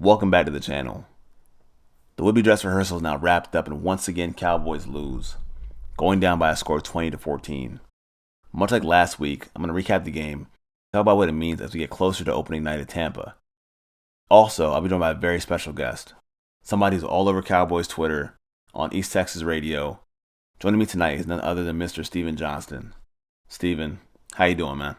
Welcome back to the channel. The would-be dress rehearsal is now wrapped up and once again Cowboys lose, going down by a score of 20-14. Much like last week, I'm going to recap the game, talk about what it means as we get closer to opening night at Tampa. Also, I'll be joined by a very special guest, somebody who's all over Cowboys Twitter, on East Texas radio. Joining me tonight is none other than Mr. Steven Johnston. Steven, how you doing, man?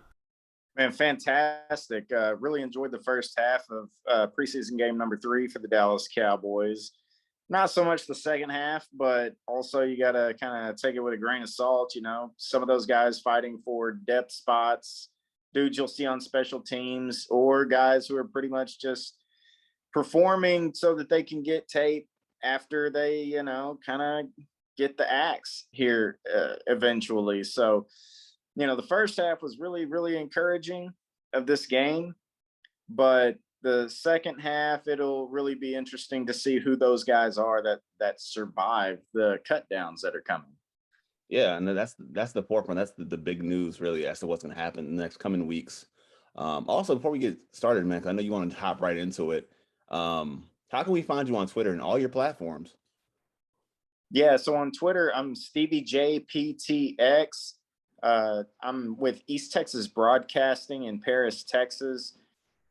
Man, fantastic. Really enjoyed the first half of preseason game number 3 for the Dallas Cowboys. Not so much the second half, but also you got to kind of take it with a grain of salt. You know, some of those guys fighting for depth spots, dudes you'll see on special teams, or guys who are pretty much just performing so that they can get tape after they, kind of get the axe here eventually. So, the first half was really, really encouraging of this game, but the second half, it'll really be interesting to see who those guys are that survive the cut downs that are coming. Yeah, and that's the forefront. That's the big news, really, as to what's going to happen in the next coming weeks. Also, before we get started, man, 'cause I know you want to hop right into it. How can we find you on Twitter and all your platforms? Yeah, so on Twitter, I'm Stevie JPTX. I'm with East Texas Broadcasting in Paris, Texas.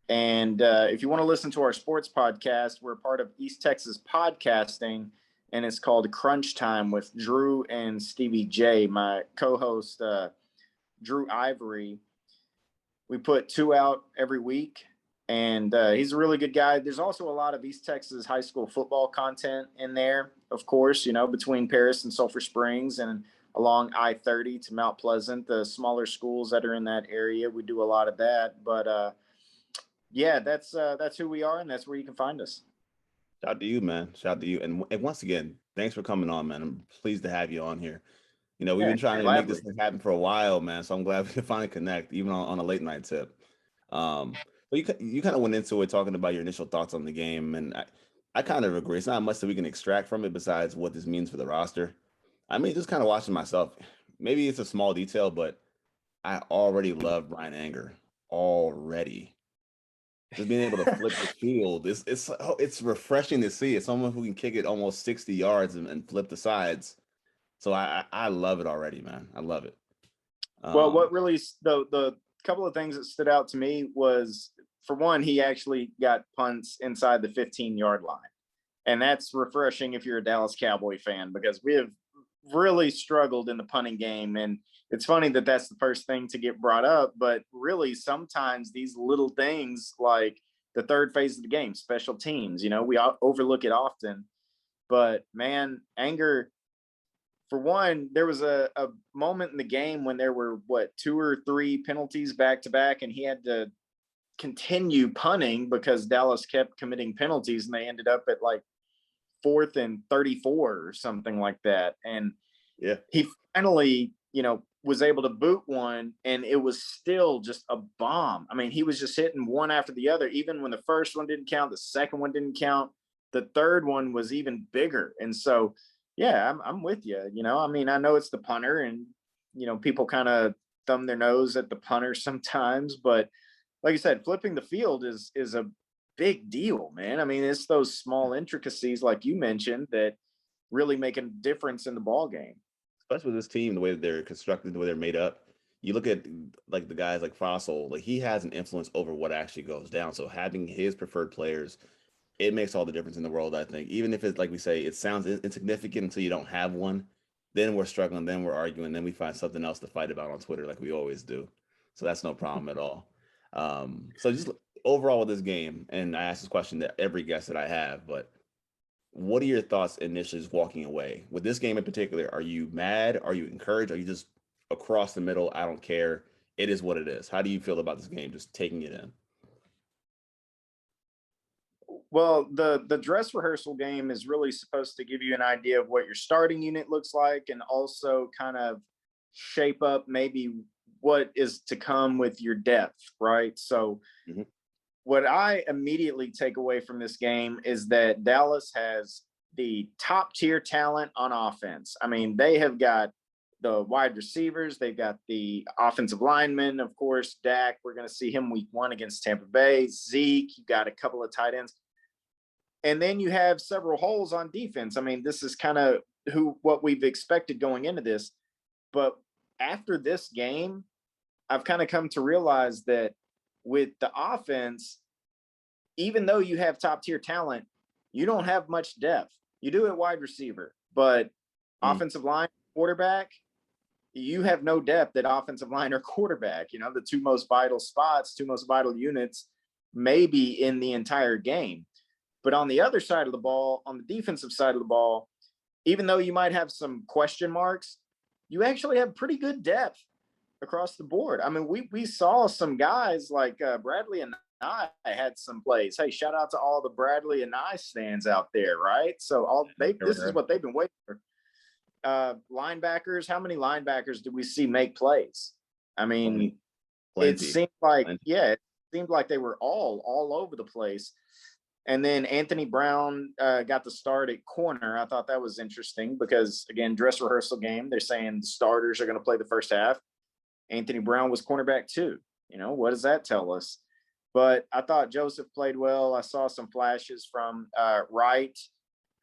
And if you want to listen to our sports podcast, we're part of East Texas Podcasting, and it's called Crunch Time with Drew and Stevie J, my co-host, Drew Ivory. We put 2 out every week, and he's a really good guy. There's also a lot of East Texas high school football content in there, of course, between Paris and Sulphur Springs and along I-30 to Mount Pleasant, the smaller schools that are in that area. We do a lot of that, but yeah, that's who we are, and that's where you can find us. Shout out to you, man. Shout out to you. And once again, thanks for coming on, man. I'm pleased to have you on here. We've Yeah, been trying to make this gladly. thing happen for a while, man. So I'm glad we could finally connect, even on a late night tip. But you kind of went into it talking about your initial thoughts on the game, and I kind of agree. It's not much that we can extract from it besides what this means for the roster. I mean, just kind of watching myself. Maybe it's a small detail, but I already love Brian Anger already. Just being able to flip the field, it's refreshing to see. It's someone who can kick it almost 60 yards and flip the sides. So I love it already, man. I love it. Well, Um, what really the couple of things that stood out to me was, for one, he actually got punts inside the 15-yard line. And that's refreshing if you're a Dallas Cowboy fan, because we have really struggled in the punting game. And it's funny that that's the first thing to get brought up, but really sometimes these little things, like the third phase of the game, special teams, we overlook it often. But man, Anger, for one, there was a moment in the game when there were, 2 or 3 penalties back to back, and he had to continue punting because Dallas kept committing penalties, and they ended up at like 4th and 34 or something like that. And yeah. he finally, was able to boot one, and it was still just a bomb. I mean, he was just hitting one after the other. Even when the first one didn't count, the second one didn't count, the third one was even bigger. And so, yeah, I'm with you. I mean, I know it's the punter, and people kind of thumb their nose at the punter sometimes, but like I said, flipping the field is a big deal, man. I mean, it's those small intricacies, like you mentioned, that really make a difference in the ball game. Especially with this team, the way that they're constructed, the way they're made up. You look at like the guys like Fossil, like he has an influence over what actually goes down. So having his preferred players, it makes all the difference in the world, I think. Even if it's like we say, it sounds insignificant until you don't have one, then we're struggling, then we're arguing, then we find something else to fight about on Twitter, like we always do. So that's no problem at all. So just overall with this game, and I ask this question to every guest that I have, but what are your thoughts initially just walking away with this game in particular? Are you mad? Are you encouraged? Are you just across the middle? I don't care. It is what it is. How do you feel about this game? Just taking it in. Well, the dress rehearsal game is really supposed to give you an idea of what your starting unit looks like, and also kind of shape up maybe what is to come with your depth, right? So Mhm. what I immediately take away from this game is that Dallas has the top tier talent on offense. I mean, they have got the wide receivers, they've got the offensive linemen, of course. Dak, we're going to see him week 1 against Tampa Bay. Zeke, you got a couple of tight ends. And then you have several holes on defense. I mean, this is kind of what we've expected going into this. But after this game, I've kind of come to realize that with the offense, even though you have top tier talent, you don't have much depth. You do at wide receiver, but offensive line, quarterback, you have no depth at offensive line or quarterback. You know, the two most vital spots, two most vital units, maybe in the entire game. But on the other side of the ball, on the defensive side of the ball, even though you might have some question marks, you actually have pretty good depth across the board. I mean, we saw some guys like Bradley and I had some plays. Hey, shout out to all the Bradley and I stands out there, right? So this is what they've been waiting for. Linebackers, how many linebackers did we see make plays? I mean, it seemed like it seemed like they were all over the place. And then Anthony Brown got the start at corner. I thought that was interesting because, again, dress rehearsal game. They're saying the starters are going to play the first half. Anthony Brown was cornerback too. You know, what does that tell us? But I thought Joseph played well. I saw some flashes from Wright,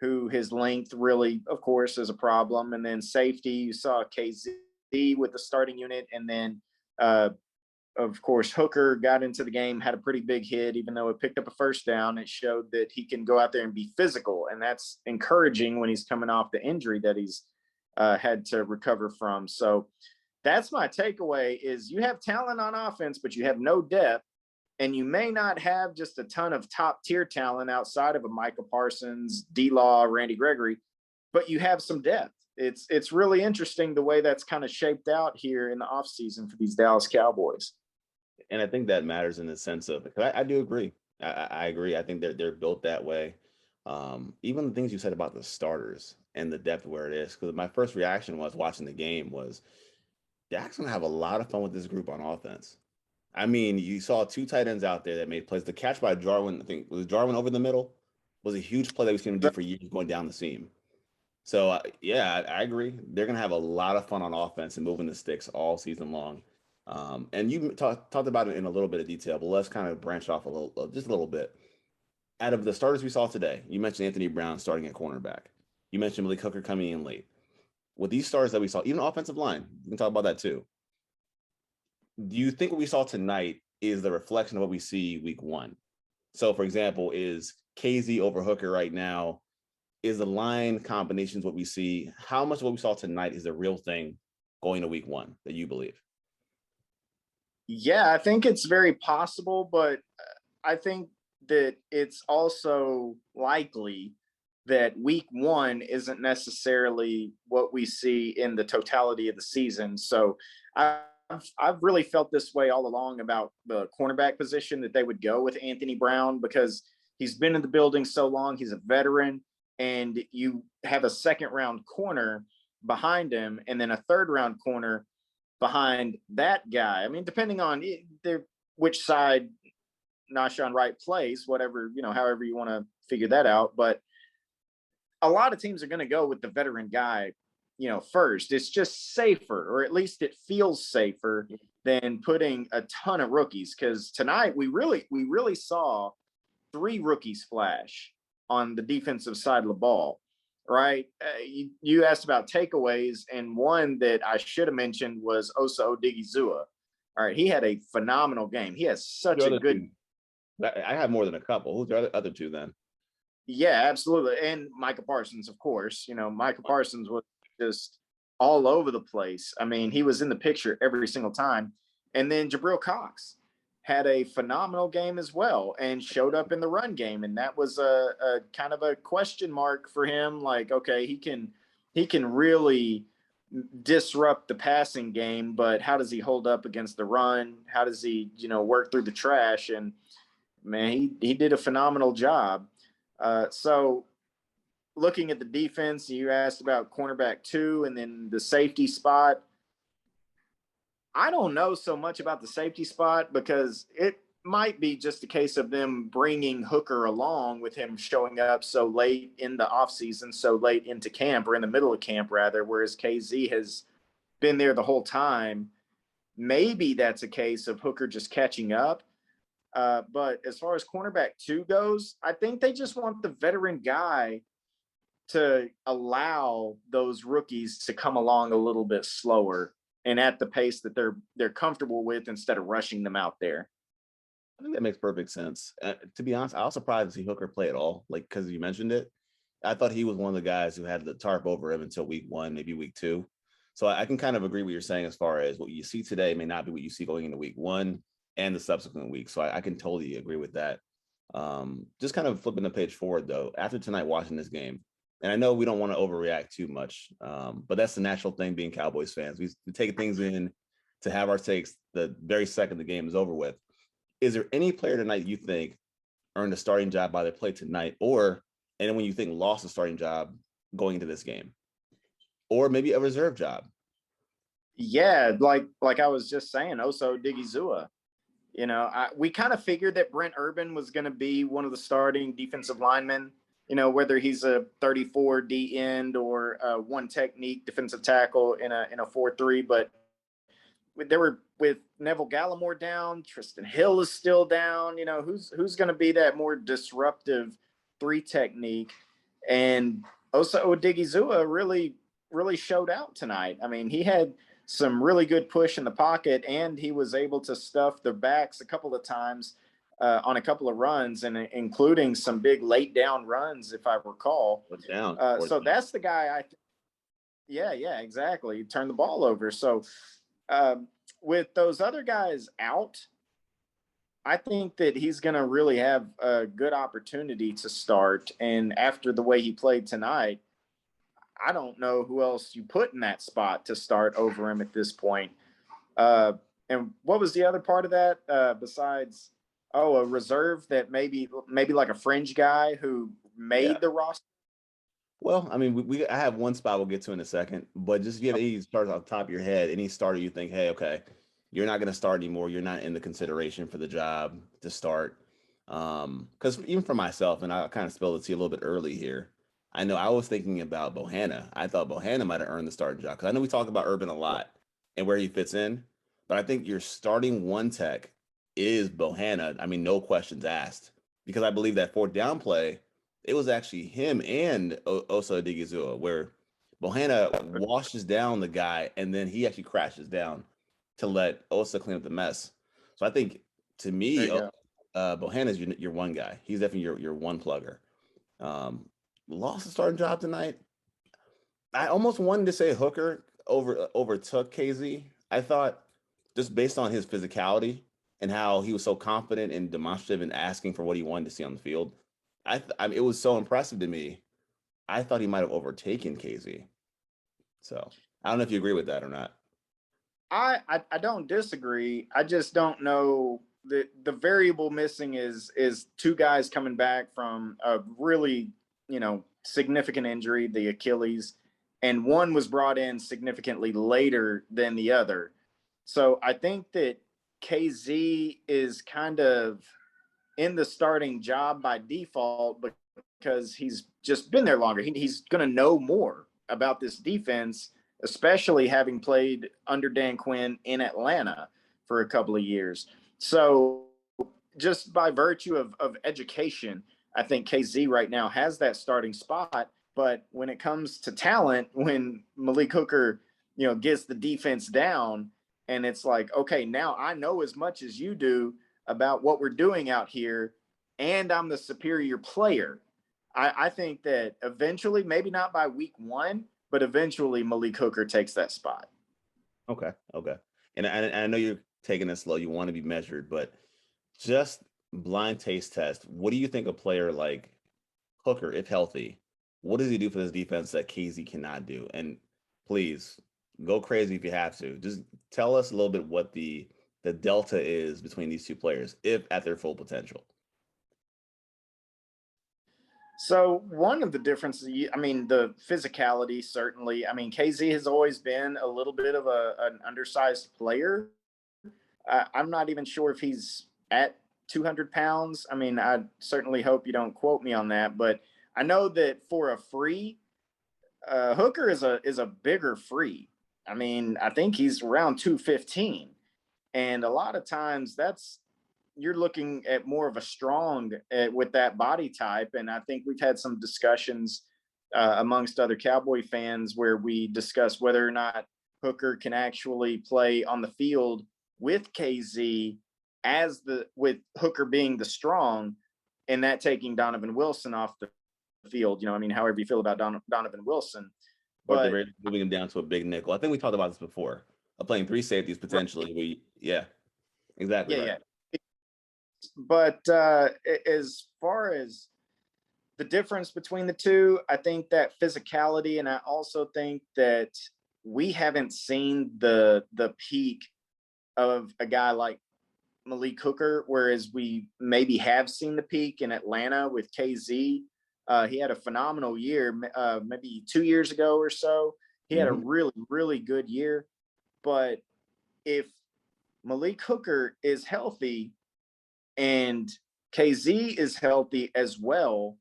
who his length really, of course, is a problem. And then safety, you saw KZ with the starting unit. And then, of course, Hooker got into the game, had a pretty big hit, even though it picked up a first down. It showed that he can go out there and be physical. And that's encouraging when he's coming off the injury that he's had to recover from. So that's my takeaway is you have talent on offense, but you have no depth. And you may not have just a ton of top tier talent outside of a Micah Parsons, D-Law, Randy Gregory, but you have some depth. It's really interesting the way that's kind of shaped out here in the offseason for these Dallas Cowboys. And I think that matters in the sense of, I do agree. I agree. I think they're built that way. Even the things you said about the starters and the depth where it is, because my first reaction was watching the game was Dak's going to have a lot of fun with this group on offense. I mean, you saw two tight ends out there that made plays. The catch by Jarwin, I think, was Jarwin over the middle, was a huge play that we've seen him do for years going down the seam. So, I agree. They're going to have a lot of fun on offense and moving the sticks all season long. And you talked about it in a little bit of detail, but let's kind of branch off just a little bit. Out of the starters we saw today, you mentioned Anthony Brown starting at cornerback. You mentioned Malik Hooker coming in late. With these stars that we saw, even offensive line, we can talk about that too. Do you think what we saw tonight is the reflection of what we see week one? So, for example, is KZ over Hooker right now? Is the line combinations what we see? How much of what we saw tonight is the real thing going to week one that you believe? Yeah, I think it's very possible, but I think that it's also likely that week one isn't necessarily what we see in the totality of the season. So I've really felt this way all along about the cornerback position, that they would go with Anthony Brown because he's been in the building so long. He's a veteran, and you have a second round corner behind him and then a third round corner behind that guy. I mean, depending on which side Nahshon Wright plays, whatever, however you want to figure that out. But a lot of teams are going to go with the veteran guy, first. It's just safer, or at least it feels safer than putting a ton of rookies. Because tonight we really saw 3 rookies flash on the defensive side of the ball, right? You asked about takeaways, and one that I should have mentioned was Osa Odigizua. All right, he had a phenomenal game. He has such a good. I have more than a couple. Who's the other two then? Yeah, absolutely. And Micah Parsons, of course. Micah Parsons was just all over the place. I mean, he was in the picture every single time. And then Jabril Cox had a phenomenal game as well and showed up in the run game. And that was a kind of a question mark for him. Like, okay, he can really disrupt the passing game, but how does he hold up against the run? How does he, work through the trash? And man, he did a phenomenal job. So looking at the defense, you asked about cornerback 2 and then the safety spot. I don't know so much about the safety spot because it might be just a case of them bringing Hooker along with him showing up so late in the offseason, so late into camp, or in the middle of camp rather, whereas KZ has been there the whole time. Maybe that's a case of Hooker just catching up. But as far as cornerback 2 goes, I think they just want the veteran guy to allow those rookies to come along a little bit slower and at the pace that they're comfortable with instead of rushing them out there. I think that makes perfect sense. To be honest, I was surprised to see Hooker play at all, like because you mentioned it. I thought he was one of the guys who had the tarp over him until week 1, maybe week 2. So I can kind of agree what you're saying as far as what you see today may not be what you see going into week 1 and the subsequent week. So I can totally agree with that. Just kind of flipping the page forward though, after tonight watching this game, and I know we don't want to overreact too much, but that's the natural thing being Cowboys fans. We take things in to have our takes the very second the game is over with. Is there any player tonight you think earned a starting job by their play tonight, or and when you think lost a starting job going into this game, or maybe a reserve job? Yeah, like I was just saying, Oso Digizua. We kind of figured that Brent Urban was going to be one of the starting defensive linemen. Whether he's a 34 D end or one technique defensive tackle in a 4-3, but there were with Neville Gallimore down, Tristan Hill is still down. Who's going to be that more disruptive 3 technique? And Osa Odigizua really showed out tonight. I mean, he had some really good push in the pocket, and he was able to stuff the backs a couple of times on a couple of runs, and including some big late down runs, if I recall. Down. So that's the guy yeah, exactly. Turn the ball over. So with those other guys out, I think that he's going to really have a good opportunity to start. And after the way he played tonight, I don't know who else you put in that spot to start over him at this point. And what was the other part of that besides, a reserve that maybe like a fringe guy who made the roster? Well, I mean, I have one spot we'll get to in a second, but just give any starters off the top of your head, any starter you think, hey, okay, you're not going to start anymore. You're not in the consideration for the job to start. Because even for myself, and I kind of spilled the tea a little bit early here, I know I was thinking about Bohanna. I thought Bohanna might have earned the starting job because I know we talk about Urban a lot and where he fits in, but I think your starting one tech is Bohanna. I mean, no questions asked, because I believe that 4th down play, it was actually him and Osa Odigizua where Bohanna washes down the guy and then he actually crashes down to let Osa clean up the mess. So I think, to me, Bohanna is your one guy. He's definitely your one plugger. Lost the starting job tonight. I almost wanted to say Hooker overtook KZ. I thought, just based on his physicality and how he was so confident and demonstrative and asking for what he wanted to see on the field, I mean, it was so impressive to me. I thought he might have overtaken KZ. So I don't know if you agree with that or not. I don't disagree. I just don't know. The variable missing is 2 guys coming back from a really significant injury, the Achilles, and one was brought in significantly later than the other. So I think that KZ is kind of in the starting job by default because he's just been there longer. He's going to know more about this defense, especially having played under Dan Quinn in Atlanta for a couple of years. So just by virtue of education, I think KZ right now has that starting spot. But when it comes to talent, when Malik Hooker, gets the defense down, and it's like, okay, now I know as much as you do about what we're doing out here, and I'm the superior player. I think that eventually, maybe not by week 1, but eventually Malik Hooker takes that spot. Okay. And I know you're taking it slow. You want to be measured, but just blind taste test. What do you think a player like Hooker, if healthy, what does he do for this defense that KZ cannot do? And please go crazy if you have to. Just tell us a little bit what the delta is between these 2 players, if at their full potential. So one of the differences, I mean, the physicality, certainly. I mean, KZ has always been a little bit of an undersized player. I'm not even sure if he's at 200 pounds. I mean, I certainly hope you don't quote me on that, but I know that for a free, Hooker is a bigger free. I mean, I think he's around 215. And a lot of times that's, you're looking at more of a strong with that body type. And I think we've had some discussions amongst other Cowboy fans where we discuss whether or not Hooker can actually play on the field with KZ with Hooker being the strong and that taking Donovan Wilson off the field. I mean, however you feel about Donovan Wilson. Or they're moving him down to a big nickel. I think we talked about this before. Playing 3 safeties potentially. Right. Exactly. Yeah, right. yeah. But as far as the difference between the two, I think that physicality, and I also think that we haven't seen the peak of a guy like Malik Hooker, whereas we maybe have seen the peak in Atlanta with KZ. He had a phenomenal year, maybe 2 years ago or so. He had a really, really good year. But if Malik Hooker is healthy and KZ is healthy as well,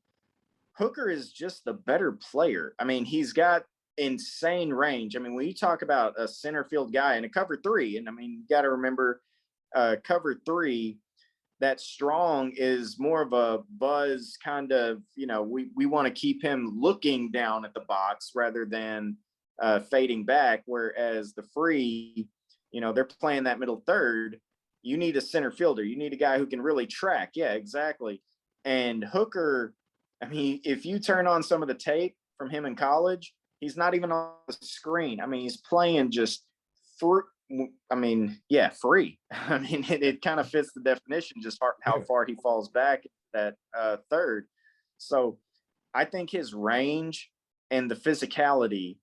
Hooker is just the better player. I mean, he's got insane range. I mean, when you talk about a center field guy in a cover 3, and I mean, you got to remember cover 3, that strong is more of a buzz kind of, we want to keep him looking down at the box rather than fading back. Whereas the free, they're playing that middle third. You need a center fielder. You need a guy who can really track. Yeah, exactly. And Hooker, I mean, if you turn on some of the tape from him in college, he's not even on the screen. I mean, he's playing just free. I mean, it kind of fits the definition, just how far he falls back at third. So I think his range and the physicality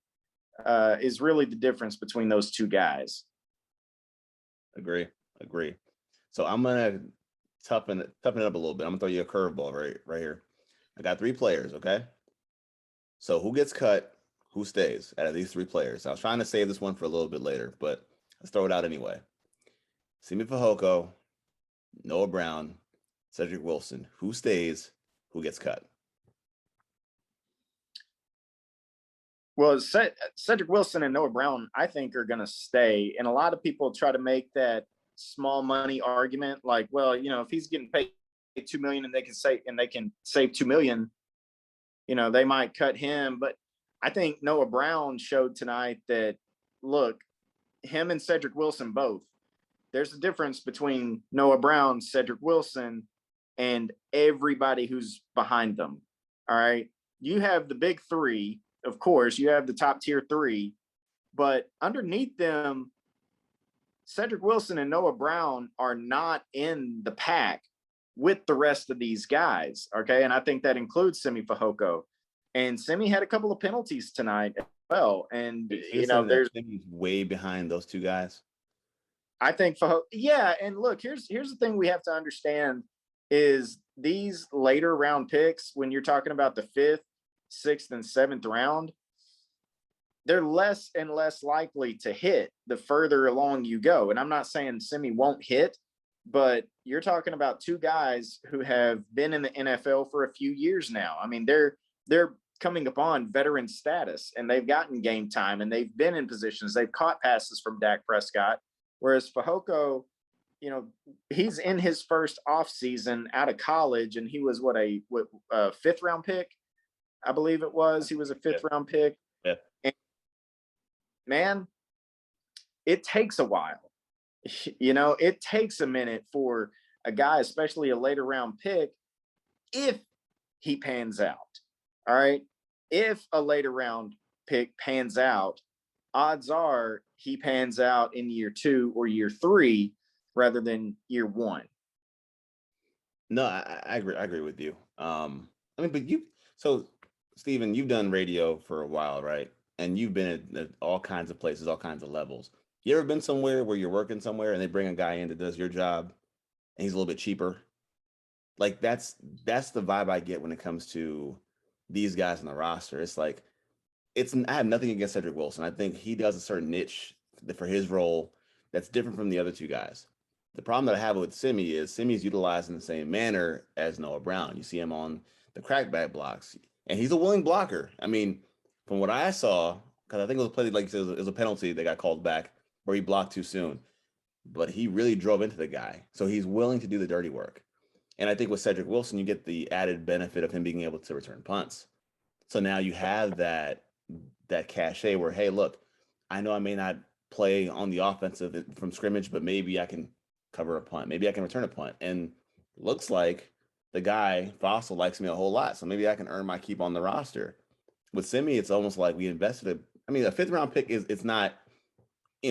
is really the difference between those two guys. Agree. So I'm gonna toughen it up a little bit. I'm gonna throw you a curveball right here. I got 3 players, okay? So who gets cut, who stays out of these 3 players? I was trying to save this one for a little bit later, but let's throw it out anyway. Simi Fehoko, Noah Brown, Cedric Wilson. Who stays, who gets cut? Well, Cedric Wilson and Noah Brown, I think, are going to stay. And a lot of people try to make that small money argument, like, well, if he's getting paid $2 million and they can save $2 million, they might cut him. But I think Noah Brown showed tonight that, look, him and Cedric Wilson both, there's a difference between Noah Brown, Cedric Wilson, and everybody who's behind them. All right. You have the big 3. Of course, you have the top tier 3, but underneath them, Cedric Wilson and Noah Brown are not in the pack with the rest of these guys. Okay. And I think that includes Simi Fehoko. And Simi had a couple of penalties tonight as well. And, there's way behind those 2 guys. I think Fehoko, yeah. And look, here's the thing we have to understand is these later round picks, when you're talking about the 5th, 6th, and 7th round, they're less and less likely to hit the further along you go. And I'm not saying Simi won't hit, but you're talking about 2 guys who have been in the NFL for a few years now. I mean, they're coming upon veteran status, and they've gotten game time, and they've been in positions. They've caught passes from Dak Prescott, whereas Fehoko, he's in his first off season out of college, and he was a 5th round pick, I believe it was. He was a 5th round pick. Yeah. And man, it takes a while. It takes a minute for a guy, especially a later round pick, if he pans out. All right. If a later round pick pans out, odds are he pans out in year 2 or year 3 rather than year 1. No, I agree with you. But Steven, you've done radio for a while, right? And you've been at all kinds of places, all kinds of levels. You ever been somewhere where you're working somewhere and they bring a guy in that does your job and he's a little bit cheaper? Like that's the vibe I get when it comes to these guys on the roster. It's like I have nothing against Cedric Wilson. I think he does a certain niche for his role that's different from the other 2 guys. The problem that I have with Simi is Simi's utilized in the same manner as Noah Brown. You see him on the crackback blocks, and he's a willing blocker. I mean, from what I saw, because I think it was played like it was a penalty that got called back where he blocked too soon. but he really drove into the guy. So he's willing to do the dirty work. And I think with Cedric Wilson, you get the added benefit of him being able to return punts. So now you have that cachet where, hey, look, I know I may not play on the offensive from scrimmage, but maybe I can cover a punt. Maybe I can return a punt. And looks like the guy, Fossil, likes me a whole lot. So maybe I can earn my keep on the roster. With Simi, it's almost like we invested a fifth round pick it's not,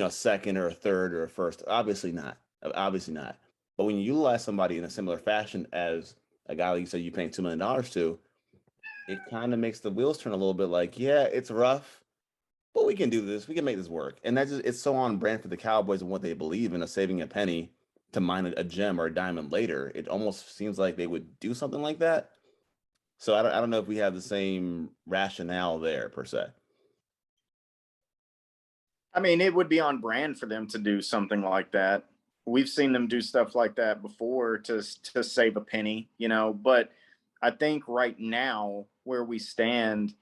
second or a third or a first. Obviously not. Obviously not. But when you utilize somebody in a similar fashion as a guy like you said you're paying $2 million to, it kind of makes the wheels turn a little bit like, yeah, it's rough, but we can do this. We can make this work. And it's so on brand for the Cowboys and what they believe in, saving a penny to mine a gem or a diamond later. It almost seems like they would do something like that. So I don't know if we have the same rationale there per se. I mean, it would be on brand for them to do something like that. We've seen them do stuff like that before to save a penny, but I think right now where we stand,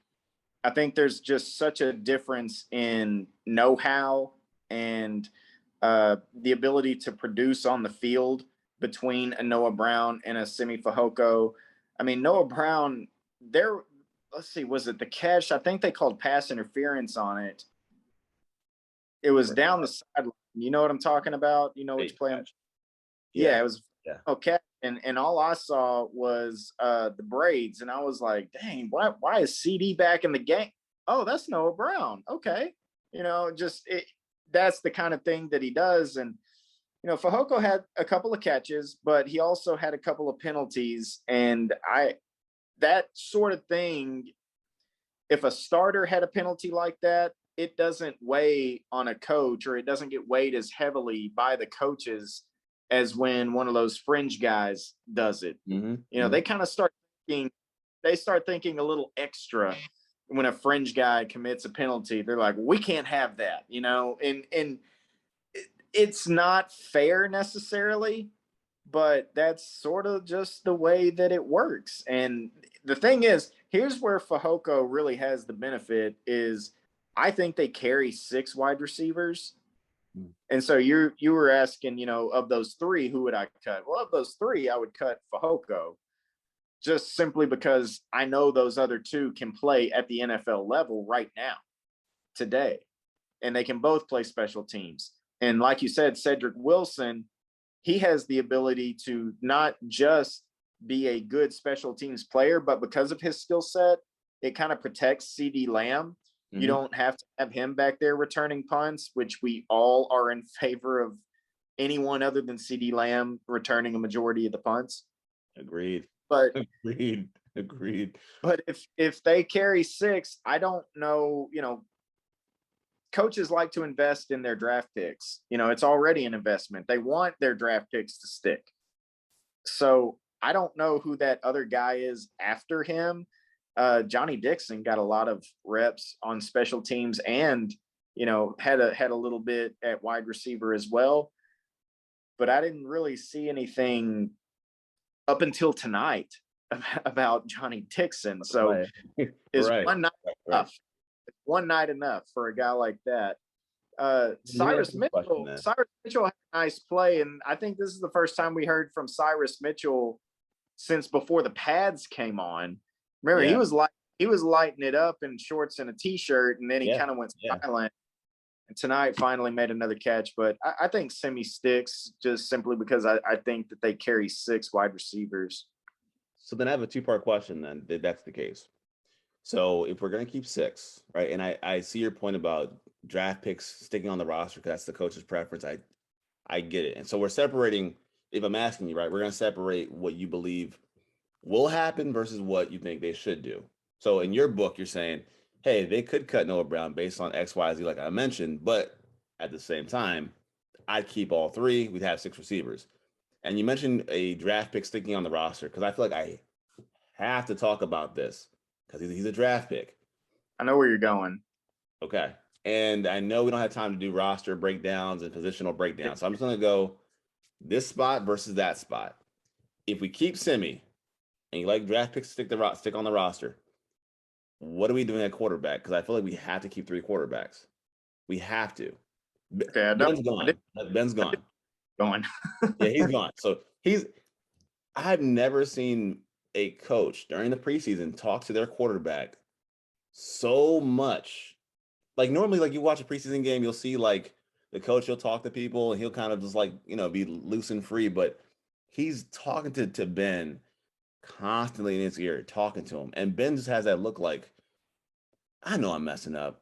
I think there's just such a difference in know-how and the ability to produce on the field between a Noah Brown and a Simi Fehoko. I mean, Noah Brown, let's see, was it the catch? I think they called pass interference on it. It was down the sideline. You know what I'm talking about? You know which play? Yeah, it was okay. And all I saw was the braids, and I was like, "Dang, why is CD back in the game?" Oh, that's Noah Brown. Okay, that's the kind of thing that he does. And Fehoko had a couple of catches, but he also had a couple of penalties, and that sort of thing. If a starter had a penalty like that, it doesn't weigh on a coach, or it doesn't get weighed as heavily by the coaches as when one of those fringe guys does it. Mm-hmm. They kind of start thinking a little extra when a fringe guy commits a penalty. They're like, we can't have that, and it's not fair necessarily, but that's sort of just the way that it works. And the thing is, here's where Fehoko really has the benefit is I think they carry 6 wide receivers. And so you were asking, of those 3, who would I cut? Well, of those 3, I would cut Fehoko just simply because I know those other 2 can play at the NFL level right now, today, and they can both play special teams. And like you said, Cedric Wilson, he has the ability to not just be a good special teams player, but because of his skill set, it kind of protects CD Lamb. Mm-hmm. You don't have to have him back there returning punts, which we all are in favor of anyone other than CD Lamb returning a majority of the punts. Agreed. But agreed. But if they carry 6, I don't know, coaches like to invest in their draft picks. It's already an investment. They want their draft picks to stick. So I don't know who that other guy is after him. Johnny Dixon got a lot of reps on special teams and, had a little bit at wide receiver as well. But I didn't really see anything up until tonight about Johnny Dixon. So is one night enough? One night enough for a guy like that? Cyrus Mitchell had a nice play, and I think this is the first time we heard from Cyrus Mitchell since before the pads came on. Remember, he was lighting it up in shorts and a t-shirt, and then he kind of went silent. And tonight finally made another catch. But I think Simi sticks just simply because I think that they carry 6 wide receivers. So then I have a 2-part question then, if that's the case. So if we're going to keep 6, right, and I see your point about draft picks sticking on the roster because that's the coach's preference. I get it. And so we're separating, if I'm asking you, right, we're going to separate what you believe will happen versus what you think they should do. So in your book, you're saying, hey, they could cut Noah Brown based on X, Y, Z, like I mentioned, but at the same time, I'd keep all 3. We'd have 6 receivers. And you mentioned a draft pick sticking on the roster because I feel like I have to talk about this because he's a draft pick. I know where you're going. Okay. And I know we don't have time to do roster breakdowns and positional breakdowns. So I'm just going to go this spot versus that spot. If we keep Simi and you like draft picks to stick on the roster, what are we doing at quarterback? Because I feel like we have to keep 3 quarterbacks. We have to. Okay, Ben's gone. Ben's gone. going. Yeah, he's gone. So I've never seen a coach during the preseason talk to their quarterback so much. Like normally, like you watch a preseason game, you'll see like the coach will talk to people and he'll kind of just like, be loose and free. But he's talking to Ben constantly in his ear, talking to him. And Ben just has that look like, I know I'm messing up.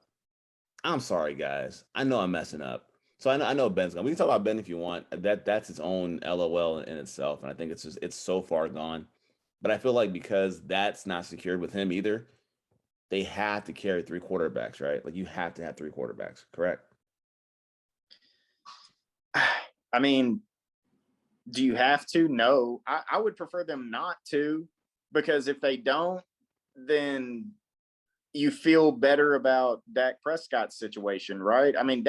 I'm sorry, guys. I know I'm messing up. So I know Ben's gone. We can talk about Ben if you want. That's its own LOL in itself, and I think it's so far gone. But I feel like because that's not secured with him either, they have to carry three quarterbacks, right? Like you have to have three quarterbacks, correct? I mean, do you have to? No. I would prefer them not to, because if they don't, then you feel better about Dak Prescott's situation, right? I mean,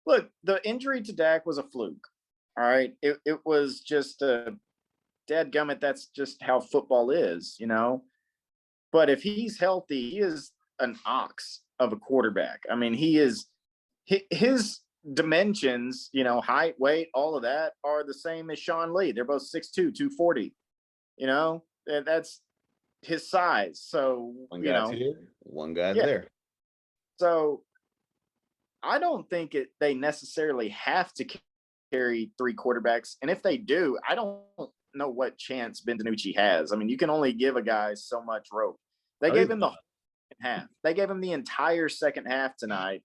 look, the injury to Dak was a fluke. All right. It was just a dadgummit. That's just how football is, you know? But if he's healthy, he is an ox of a quarterback. I mean, his dimensions, height, weight, all of that are the same as Sean Lee. They're both 6'2", 240. That's his size. So, One guy's here, one guy's yeah. there. So I don't think they necessarily have to carry three quarterbacks. And if they do, I don't know what chance Ben DiNucci has. I mean, you can only give a guy so much rope. They gave him the second half. They gave him the entire second half tonight,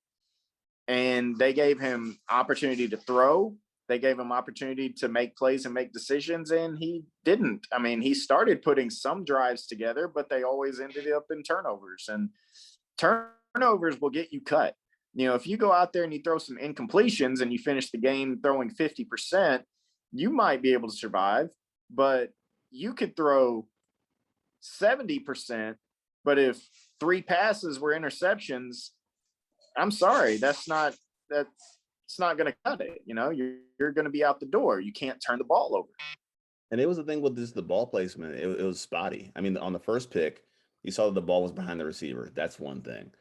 and they gave him opportunity to throw. They gave him opportunity to make plays and make decisions, and he didn't. I mean, he started putting some drives together, but they always ended up in turnovers, and turnovers will get you cut. If you go out there and you throw some incompletions and you finish the game throwing 50%, you might be able to survive, but you could throw 70%. But if three passes were interceptions, I'm sorry, that's not going to cut it. You're going to be out the door. You can't turn the ball over. And it was the thing with the ball placement. It was spotty. I mean, on the first pick, you saw that the ball was behind the receiver. That's one thing.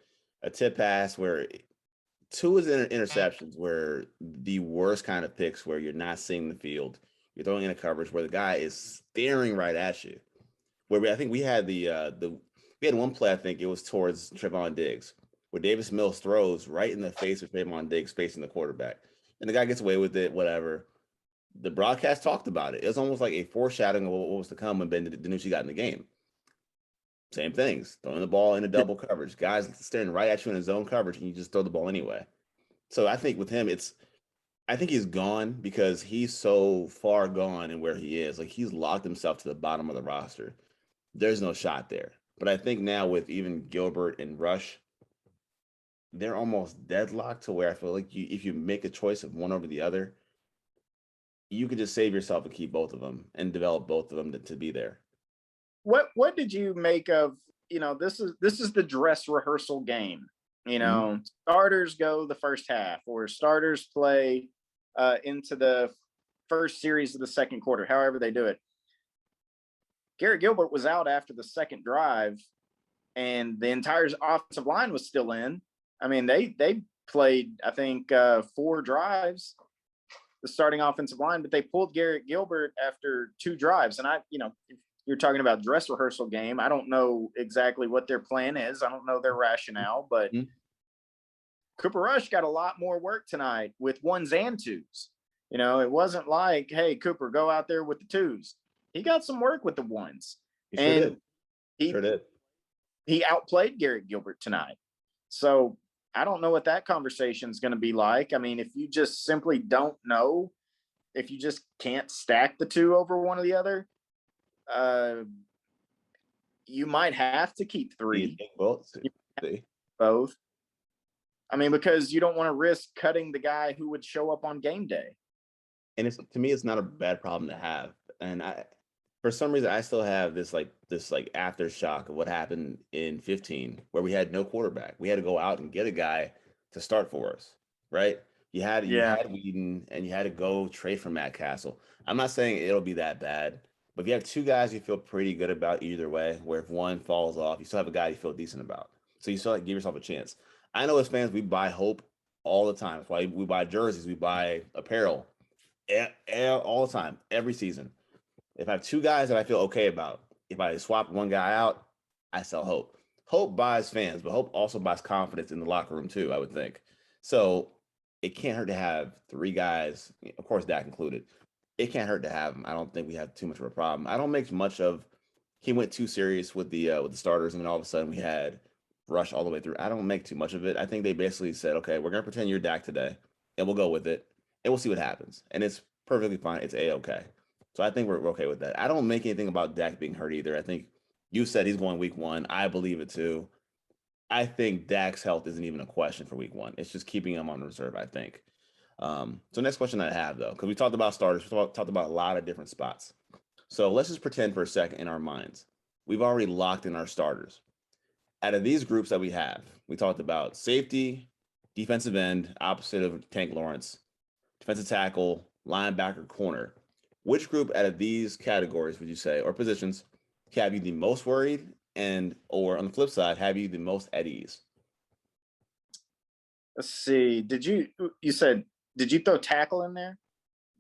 A tip pass where two is interceptions were the worst kind of picks where you're not seeing the field. You're throwing in a coverage where the guy is staring right at you. I think we had we had one play, I think it was towards Trevon Diggs, where Davis Mills throws right in the face of Trevon Diggs facing the quarterback. And the guy gets away with it, whatever. The broadcast talked about it. It was almost like a foreshadowing of what was to come when Ben DiNucci got in the game. Same things, throwing the ball in a double coverage. Guys staring right at you in his zone coverage, and you just throw the ball anyway. So I think with him, I think he's gone because he's so far gone in where he is. Like he's locked himself to the bottom of the roster. There's no shot there. But I think now with even Gilbert and Rush, they're almost deadlocked to where I feel like if you make a choice of one over the other, you could just save yourself and keep both of them and develop both of them to be there. What did you make of, this is the dress rehearsal game. Starters go the first half, or starters play into the first series of the second quarter, however they do it. Garrett Gilbert was out after the second drive, and the entire offensive line was still in. I mean, they played, I think, 4 drives, the starting offensive line, but they pulled Garrett Gilbert after 2 drives. And you're talking about dress rehearsal game. I don't know exactly what their plan is. I don't know their rationale, but Cooper Rush got a lot more work tonight with 1s and 2s. It wasn't like, hey, Cooper, go out there with the 2s. He got some work with the 1s. He sure did. He outplayed Garrett Gilbert tonight. So I don't know what that conversation is going to be like. I mean, if you just simply don't know, if you just can't stack the 2 over one or the other, you might have to keep 3. Both. Both. I mean, because you don't want to risk cutting the guy who would show up on game day. And to me, it's not a bad problem to have. And for some reason, I still have this aftershock of what happened in 15, where we had no quarterback. We had to go out and get a guy to start for us, right? You had Whedon, and you had to go trade for Matt Castle. I'm not saying it'll be that bad, but if you have 2 guys you feel pretty good about either way, where if one falls off, you still have a guy you feel decent about. So you still give yourself a chance. I know as fans, we buy hope all the time. That's why we buy jerseys, we buy apparel. all the time, every season. If I have two guys that I feel okay about, if I swap one guy out, I sell Hope. Hope buys fans, but Hope also buys confidence in the locker room too, I would think. So it can't hurt to have three guys, of course, Dak included. It can't hurt to have them. I don't think we have too much of a problem. I don't make much of he went too serious with the starters, and then all of a sudden we had Rush all the way through. I don't make too much of it. I think they basically said, okay, we're gonna pretend you're Dak today, and we'll go with it, and we'll see what happens. And it's perfectly fine. It's a-okay. So I think we're okay with that. I don't make anything about Dak being hurt either. I think you said he's going week one. I believe it too. I think Dak's health isn't even a question for week one. It's just keeping him on reserve, I think. So next question I have though, because we talked about starters, we talked about a lot of different spots. So let's just pretend for a second in our minds, we've already locked in our starters. Out of these groups that we have, we talked about safety, defensive end, opposite of Tank Lawrence, defensive tackle, linebacker, corner. Which group out of these categories would you say, or positions, have you the most worried, and or on the flip side, have you the most at ease? Let's see. You said, did you throw tackle in there?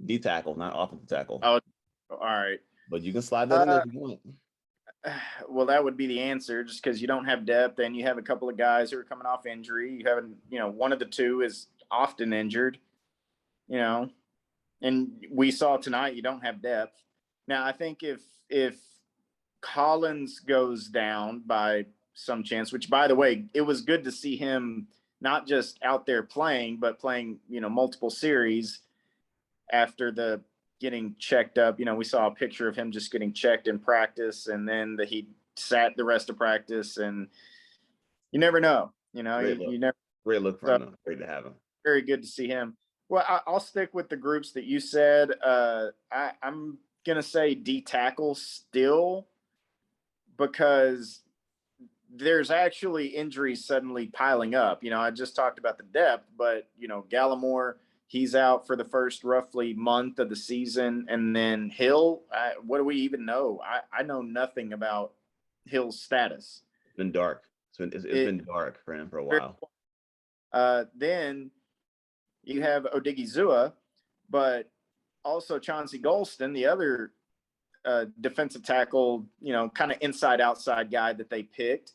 D tackle, not offensive tackle. Oh, all right. But you can slide that in there if you want. Well, that would be the answer, just because you don't have depth and you have a couple of guys who are coming off injury. You haven't, one of the two is often injured, and we saw tonight you don't have depth. Now, I think if Collins goes down by some chance, which by the way, it was good to see him not just out there playing, but playing, multiple series after the getting checked up. We saw a picture of him just getting checked in practice, and then he sat the rest of practice, and you never know. You never. Great look for him. Great to have him. Very good to see him. Well, I'll stick with the groups that you said. I'm gonna say D tackle still, because there's actually injuries suddenly piling up. I just talked about the depth, but Gallimore, he's out for the first roughly month of the season. And then Hill, what do we even know? I know nothing about Hill's status. It's been dark. It's been dark for him for a while. Then you have Odigizua, but also Chauncey Golston, the other defensive tackle, kind of inside-outside guy that they picked.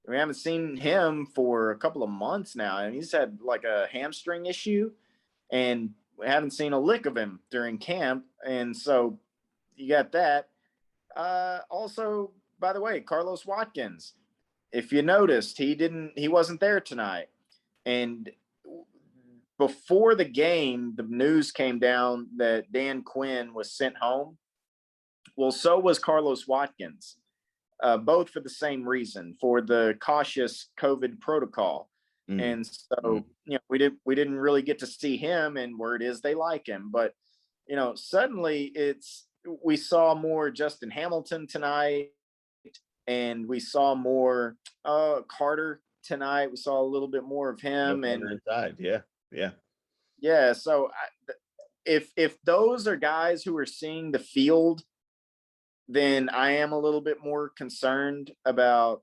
We haven't seen him for a couple of months now, and he's had like a hamstring issue, and we haven't seen a lick of him during camp. And so you got that. Also, by the way, Carlos Watkins, if you noticed, he wasn't there tonight. And before the game, the news came down that Dan Quinn was sent home. Well, so was Carlos Watkins, both for the same reason, for the cautious COVID protocol. And so, we didn't really get to see him, and word is they like him. But, suddenly we saw more Justin Hamilton tonight, and we saw more Carter tonight. We saw a little bit more of him. And inside. Yeah. So if those are guys who are seeing the field, then I am a little bit more concerned about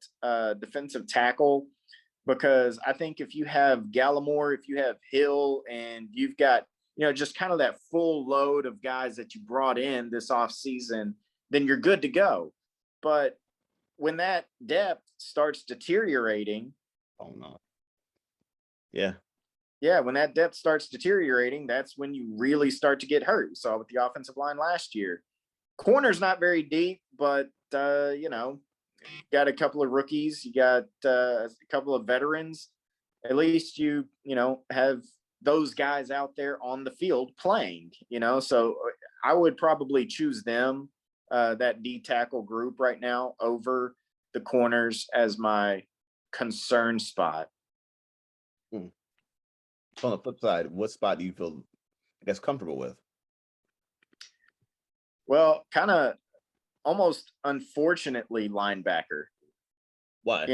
defensive tackle, because I think if you have Gallimore, if you have Hill, and you've got, just kind of that full load of guys that you brought in this offseason, then you're good to go. But when that depth starts deteriorating. Oh, no. Yeah. Yeah, when that depth starts deteriorating, that's when you really start to get hurt. We saw with the offensive line last year. Corner's not very deep, but, got a couple of rookies. You got a couple of veterans. At least you have those guys out there on the field playing, So I would probably choose them, that D tackle group right now, over the corners as my concern spot. On the flip side, what spot do you feel, comfortable with? Well, kind of almost unfortunately linebacker. Why?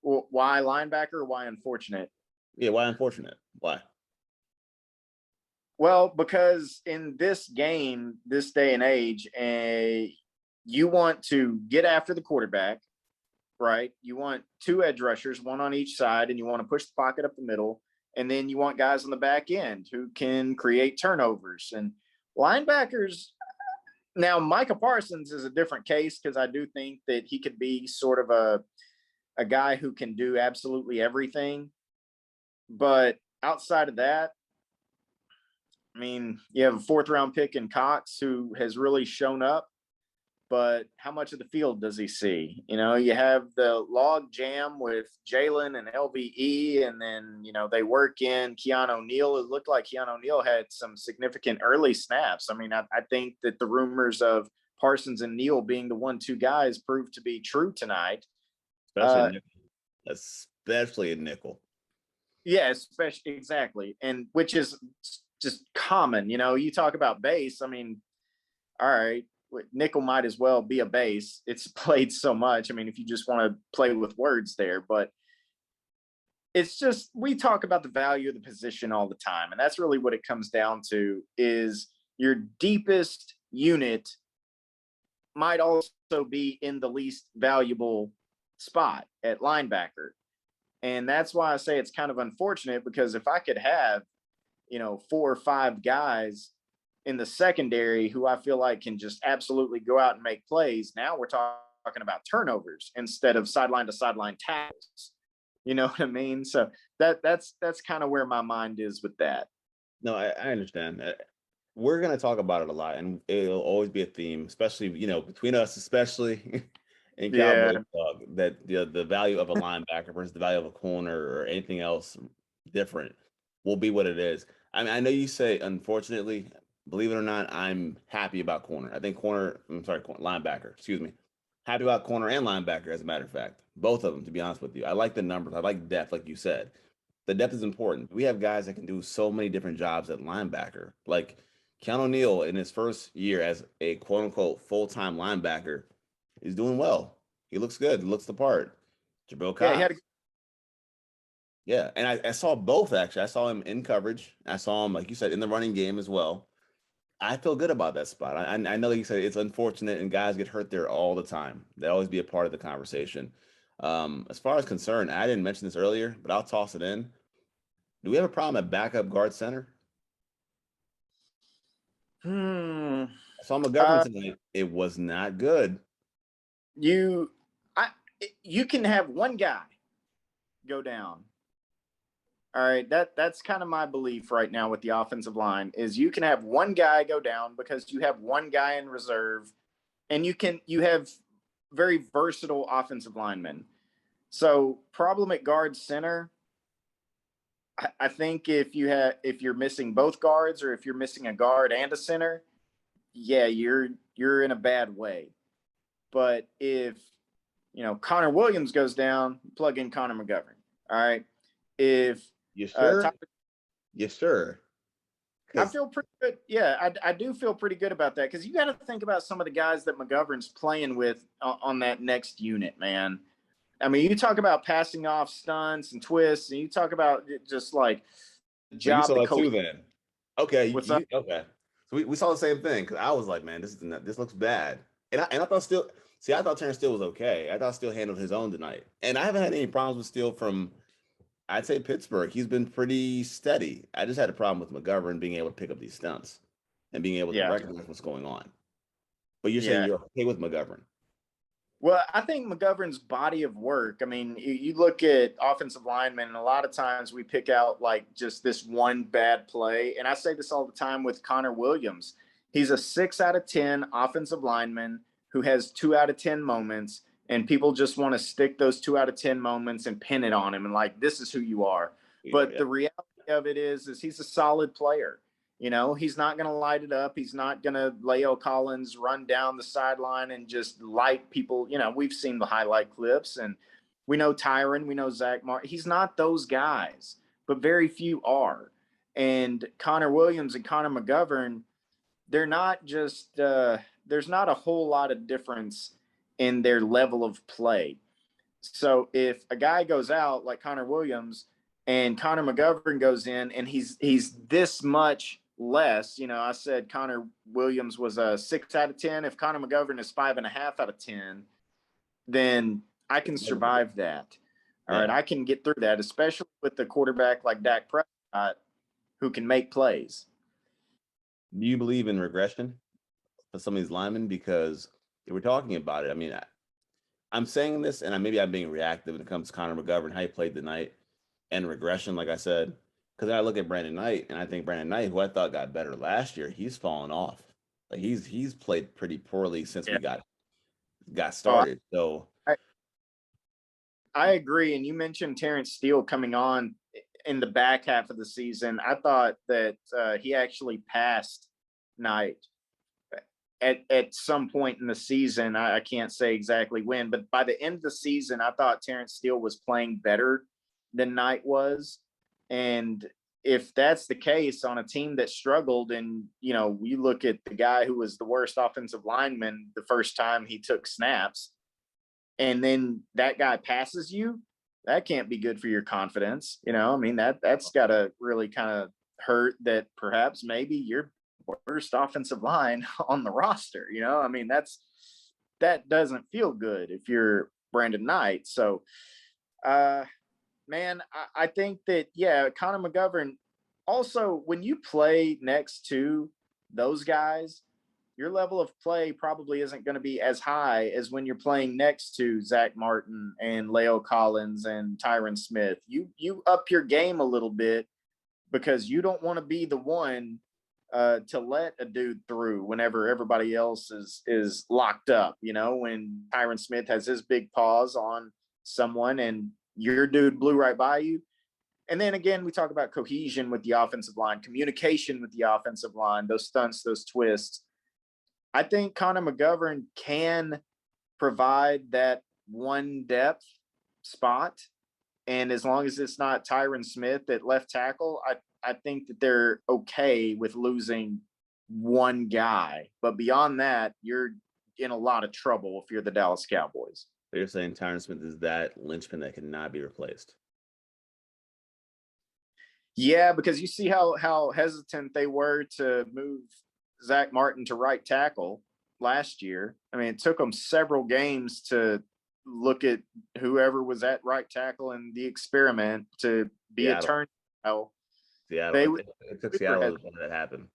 Well, why linebacker? Why unfortunate? Yeah, why unfortunate? Why? Well, because in this game, this day and age, you want to get after the quarterback, right? You want two edge rushers, one on each side, and you want to push the pocket up the middle, And then you want guys on the back end who can create turnovers. And linebackers, now Micah Parsons is a different case because I do think that he could be sort of a guy who can do absolutely everything. But outside of that, I mean, you have a 4th-round pick in Cox who has really shown up, but how much of the field does he see? You have the log jam with Jalen and LVE, and then, they work in Keanu Neal. It looked like Keanu Neal had some significant early snaps. I mean, I think that the rumors of Parsons and Neal being the 1-2 guys proved to be true tonight. Especially in nickel. Yeah, especially exactly. And which is just common. You talk about base. I mean, all right, nickel might as well be a base. It's played so much. I mean, if you just want to play with words there, but it's just, we talk about the value of the position all the time. And that's really what it comes down to, is your deepest unit might also be in the least valuable spot at linebacker. And that's why I say it's kind of unfortunate, because if I could have, 4 or 5 guys in the secondary who I feel like can just absolutely go out and make plays, now we're talking about turnovers instead of sideline to sideline tackles. You know what I mean? So that's kind of where my mind is with that. No, I understand. We're going to talk about it a lot, and it'll always be a theme, especially, between us, especially in Cowboys talk, that the value of a linebacker versus the value of a corner or anything else different will be what it is. I mean, I know you say, unfortunately, believe it or not, I'm happy about corner. I think linebacker, excuse me. Happy about corner and linebacker, as a matter of fact. Both of them, to be honest with you. I like the numbers. I like depth, like you said. The depth is important. We have guys that can do so many different jobs at linebacker. Like Keanu Neal, in his first year as a quote-unquote full-time linebacker, is doing well. He looks good. Looks the part. Jabril Cox. Yeah, and I saw both, actually. I saw him in coverage. I saw him, like you said, in the running game as well. I feel good about that spot. I know that you said it's unfortunate and guys get hurt there all the time. They always be a part of the conversation. As far as concerned, I didn't mention this earlier, but I'll toss it in. Do we have a problem at backup guard center? I saw McGovern tonight. It was not good. You can have one guy go down. All right, that's kind of my belief right now with the offensive line, is you can have one guy go down because you have one guy in reserve, and you have very versatile offensive linemen. So problem at guard center, I think if you're missing both guards, or if you're missing a guard and a center, yeah, you're in a bad way. But if Connor Williams goes down, plug in Connor McGovern. All right. If you sure? Yes, sir. I feel pretty good. Yeah, I do feel pretty good about that, because you got to think about some of the guys that McGovern's playing with on that next unit, man. I mean, you talk about passing off stunts and twists, and you talk about just like the job. So you saw that too, then. Okay. Okay. So we saw the same thing, because I was like, man, this looks bad. And I thought Steele. See, I thought Terrence Steele was okay. I thought Steele handled his own tonight, and I haven't had any problems with Steele from, I'd say, Pittsburgh. He's been pretty steady. I just had a problem with McGovern being able to pick up these stunts and being able to recognize what's going on. But you're saying you're okay with McGovern? Well, I think McGovern's body of work, I mean, you look at offensive linemen, and a lot of times we pick out like just this one bad play. And I say this all the time with Connor Williams. He's a 6 out of 10 offensive lineman who has 2 out of 10 moments, and people just want to stick those 2 out of 10 moments and pin it on him and like, this is who you are. But the reality of it is he's a solid player. He's not going to light it up. He's not going to Leo Collins run down the sideline and just light people. We've seen the highlight clips, and we know Tyron, we know Zach Martin. He's not those guys, but very few are. And Connor Williams and Connor McGovern, they're not just there's not a whole lot of difference in their level of play. So if a guy goes out like Connor Williams and Connor McGovern goes in, and he's this much less, I said Connor Williams was a 6 out of 10. If Connor McGovern is 5.5 out of 10, then I can survive that. All right, Yeah. I can get through that, especially with the quarterback like Dak Prescott who can make plays. Do you believe in regression for some of these linemen? Because if we're talking about it, I mean, I'm saying this, and maybe I'm being reactive when it comes to Connor McGovern, how he played tonight, and regression, like I said. Because I look at Brandon Knight, and I think Brandon Knight, who I thought got better last year, he's fallen off. Like he's played pretty poorly since Yeah. we got Oh, started. So I, I agree. And you mentioned Terrence Steele coming on in the back half of the season. I thought that he actually passed Knight at some point in the season. I can't say exactly when, but by the end of the season, I thought Terrence Steele was playing better than Knight was. And if that's the case on a team that struggled, and you look at the guy who was the worst offensive lineman the first time he took snaps, and then that guy passes you, that can't be good for your confidence. I mean, that's got to really kind of hurt that perhaps maybe you're worst offensive line on the roster. I mean, that doesn't feel good if you're Brandon Knight. So, man, I think that, yeah, Connor McGovern, also when you play next to those guys, your level of play probably isn't going to be as high as when you're playing next to Zach Martin and Leo Collins and Tyron Smith. You up your game a little bit because you don't want to be the one to let a dude through whenever everybody else is locked up. When Tyron Smith has his big paws on someone and your dude blew right by you. And then again, we talk about cohesion with the offensive line, communication with the offensive line, those stunts, those twists. I think Connor McGovern can provide that one depth spot. And as long as it's not Tyron Smith at left tackle, I think that they're okay with losing one guy. But beyond that, you're in a lot of trouble if you're the Dallas Cowboys. you're saying Tyron Smith is that linchpin that cannot be replaced. Yeah, because you see how hesitant they were to move Zach Martin to right tackle last year. I mean, it took them several games to look at whoever was at right tackle in the experiment to be a turn. Seattle. It took Seattle to let that happen.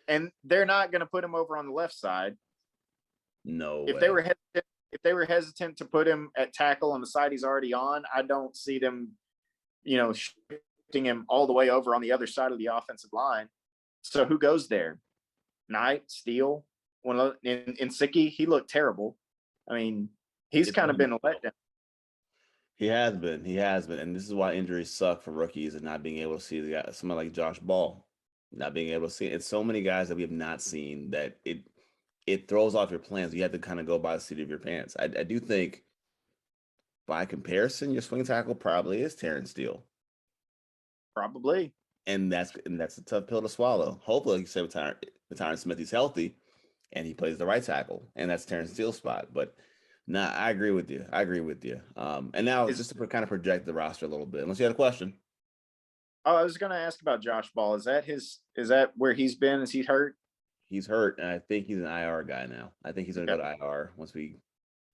And they're not going to put him over on the left side. No if way. They were hesitant to put him at tackle on the side he's already on, I don't see them, shifting him all the way over on the other side of the offensive line. So who goes there? Knight, Steele, in Sicky, he looked terrible. I mean, he's kind of been a letdown. He has been, and this is why injuries suck for rookies and not being able to see the guy, somebody like Josh Ball, not being able to see. It's so many guys that we have not seen that it throws off your plans. You have to kind of go by the seat of your pants. I do think, by comparison, your swing tackle probably is Terrence Steele. Probably. And that's a tough pill to swallow. Hopefully, like you said, with Tyron Smith, he's healthy and he plays the right tackle, and that's Terrence Steele's spot. But nah, I agree with you. And now just to kind of project the roster a little bit, unless you had a question. Oh, I was going to ask about Josh Ball. Is that where he's been? Is he hurt? He's hurt, and I think he's an IR guy now. I think he's going to go to IR once we,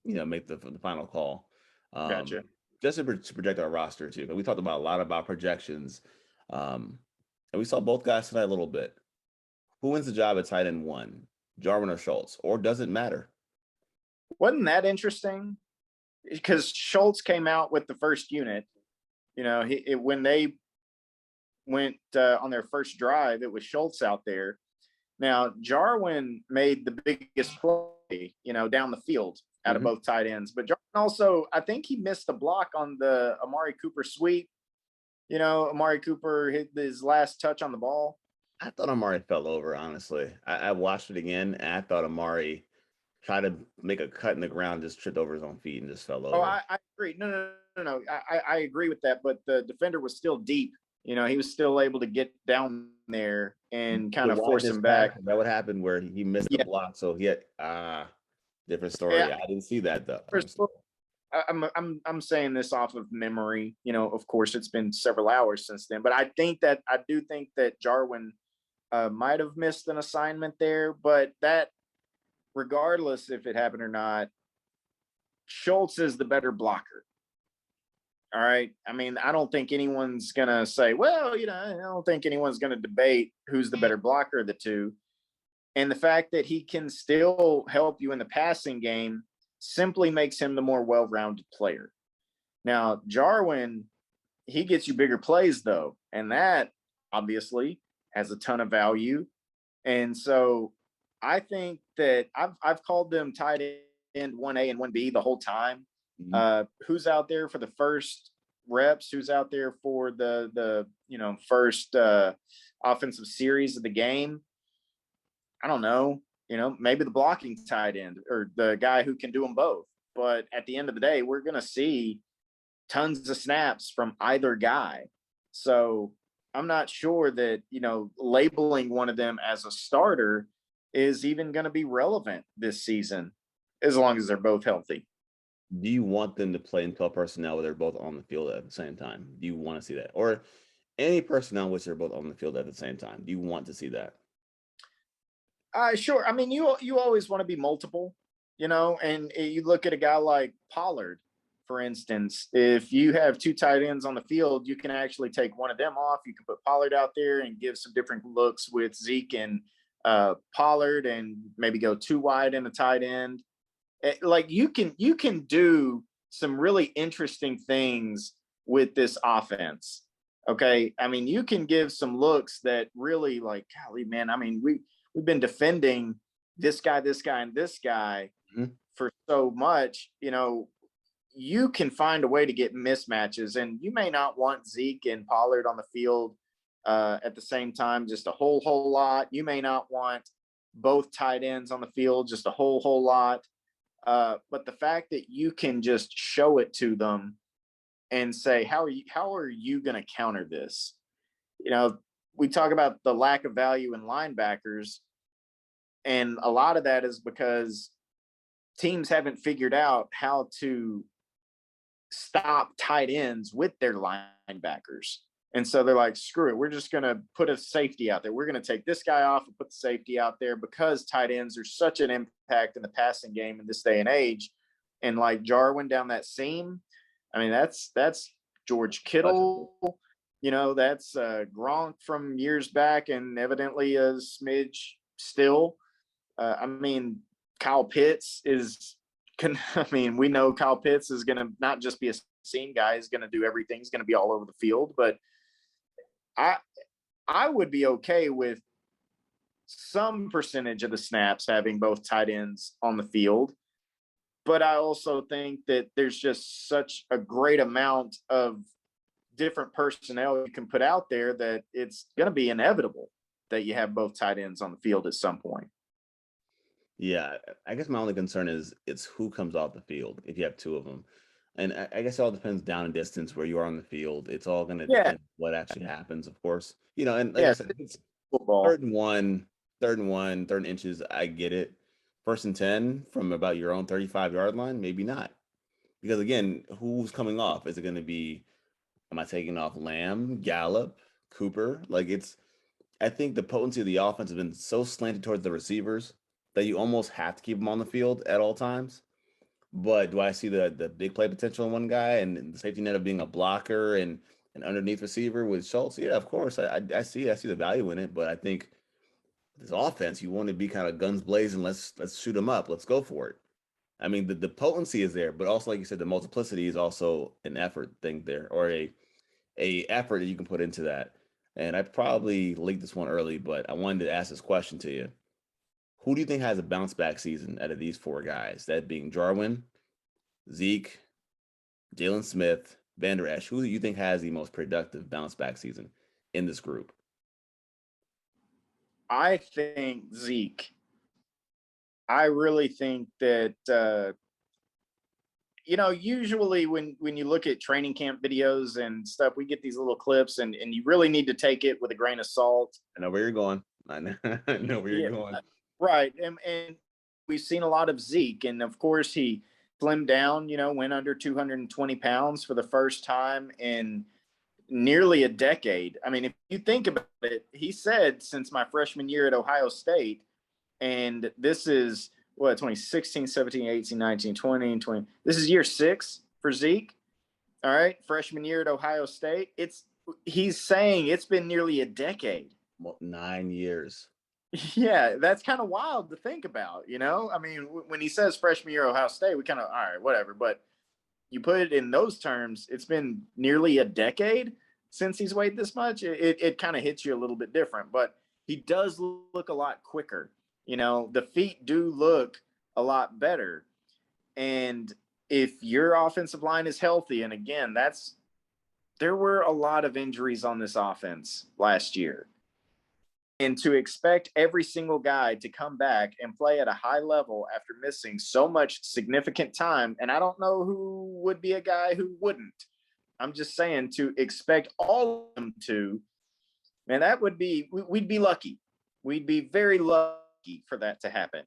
make the final call. Gotcha. Just to project our roster too. But we talked about a lot about projections, and we saw both guys tonight a little bit. Who wins the job at tight end 1, Jarwin or Schultz, or does it matter? Wasn't that interesting? Because Schultz came out with the first unit. When they went on their first drive, it was Schultz out there. Now, Jarwin made the biggest play, down the field out of both tight ends. But Jarwin also, I think he missed a block on the Amari Cooper sweep. Amari Cooper hit his last touch on the ball. I thought Amari fell over, honestly. I watched it again, and I thought Amari tried to make a cut in the ground, just tripped over his own feet and just fell over. Oh, I agree. No. I agree with that. But the defender was still deep. He was still able to get down there and kind of force him back. That would happen where he missed the block. So he had different story. Yeah. I didn't see that though. I'm saying this off of memory. Of course, it's been several hours since then. But I do think that Jarwin might have missed an assignment there. But that, regardless if it happened or not, Schultz is the better blocker. All right. I mean, I don't think anyone's going to say, well, I don't think anyone's going to debate who's the better blocker of the two. And the fact that he can still help you in the passing game simply makes him the more well rounded player. Now, Jarwin, he gets you bigger plays, though. And that obviously has a ton of value. And so I think that I've called them tight end 1A and 1B the whole time. Mhm. Who's out there for the first reps? Who's out there for the first offensive series of the game? I don't know. Maybe the blocking tight end or the guy who can do them both. But at the end of the day, we're going to see tons of snaps from either guy. So I'm not sure that, labeling one of them as a starter is even going to be relevant this season, as long as they're both healthy. Do you want them to play in 12 personnel where they're both on the field at the same time? Do you want to see that? Or any personnel which they're both on the field at the same time? Do you want to see that? Sure. I mean, you always want to be multiple, and you look at a guy like Pollard, for instance. If you have two tight ends on the field, you can actually take one of them off. You can put Pollard out there and give some different looks with Zeke and Pollard, and maybe go too wide in the tight end. Like you can do some really interesting things with this offense. Okay, I mean, you can give some looks that really, like, golly, man. I mean, we've been defending this guy, and this guy Mhm. for so much. You can find a way to get mismatches, and you may not want Zeke and Pollard on the field at the same time just a whole lot. You may not want both tight ends on the field just a whole lot. But the fact that you can just show it to them and say, how are you going to counter this? We talk about the lack of value in linebackers, and a lot of that is because teams haven't figured out how to stop tight ends with their linebackers. And so they're like, screw it. We're just going to put a safety out there. We're going to take this guy off and put the safety out there because tight ends are such an impact in the passing game in this day and age. And like Jarwin down that seam, I mean, that's George Kittle. That's Gronk from years back, and evidently a smidge still. I mean, Kyle Pitts is. I mean, we know Kyle Pitts is going to not just be a seam guy; he's going to do everything. He's going to be all over the field. But I would be okay with some percentage of the snaps having both tight ends on the field. But I also think that there's just such a great amount of different personnel you can put out there that it's going to be inevitable that you have both tight ends on the field at some point. Yeah, I guess my only concern is it's who comes off the field if you have two of them. And I guess it all depends down and distance where you are on the field. It's all going to Yeah, depend what actually happens, of course. And like I yeah, said, if it's football. third and one, third and inches, I get it. First and 10 from about your own 35-yard line, maybe not. Because again, who's coming off? Is it going to be, am I taking off Lamb, Gallup, Cooper? I think the potency of the offense has been so slanted towards the receivers that you almost have to keep them on the field at all times. But do I see the big play potential in one guy and the safety net of being a blocker and an underneath receiver with Schultz? Yeah, of course. I see the value in it, but I think this offense, you want to be kind of guns blazing. Let's shoot them up. Let's go for it. I mean, the potency is there, but also like you said, the multiplicity is also an effort thing there, or a effort that you can put into that. And I probably leaked this one early, but I wanted to ask this question to you. Who do you think has a bounce back season out of these four guys? That being Jarwin, Zeke, Jalen Smith, Vander Esch. Who do you think has the most productive bounce back season in this group? I think Zeke. I really think that usually when you look at training camp videos and stuff, we get these little clips, and you really need to take it with a grain of salt. I know where you're going. I know, I know where Yeah, you're going. right. And we've seen a lot of Zeke, and of course he slimmed down. Went under 220 pounds for the first time in nearly a decade. I mean, if you think about it, he said since my freshman year at Ohio State, and this is what 2016, 17, 18, 19, 20, 20. This is year 6 for Zeke. All right, freshman year at Ohio State. He's saying it's been nearly a decade. Well, 9 years. Yeah, that's kind of wild to think about, I mean, when he says freshman year Ohio State, we kind of, all right, whatever. But you put it in those terms, it's been nearly a decade since he's weighed this much. It kind of hits you a little bit different, but he does look a lot quicker. The feet do look a lot better. And if your offensive line is healthy, and again, there were a lot of injuries on this offense last year. And to expect every single guy to come back and play at a high level after missing so much significant time, and I don't know who would be a guy who wouldn't. I'm just saying, to expect all of them to, man, we'd be lucky. We'd be very lucky for that to happen.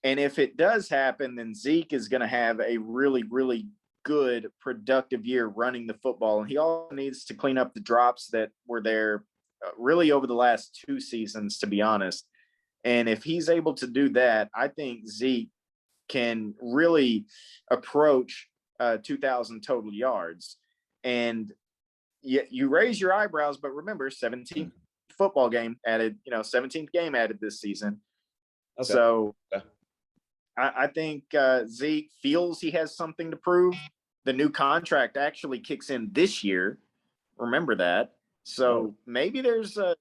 And if it does happen, then Zeke is going to have a really, really good, productive year running the football. And he also needs to clean up the drops that were there really over the last 2 seasons, to be honest. And if he's able to do that, I think Zeke can really approach 2,000 total yards. And you raise your eyebrows, but remember, 17th football game added, 17th game added this season. Okay. So I think Zeke feels he has something to prove. The new contract actually kicks in this year. Remember that. So maybe there's a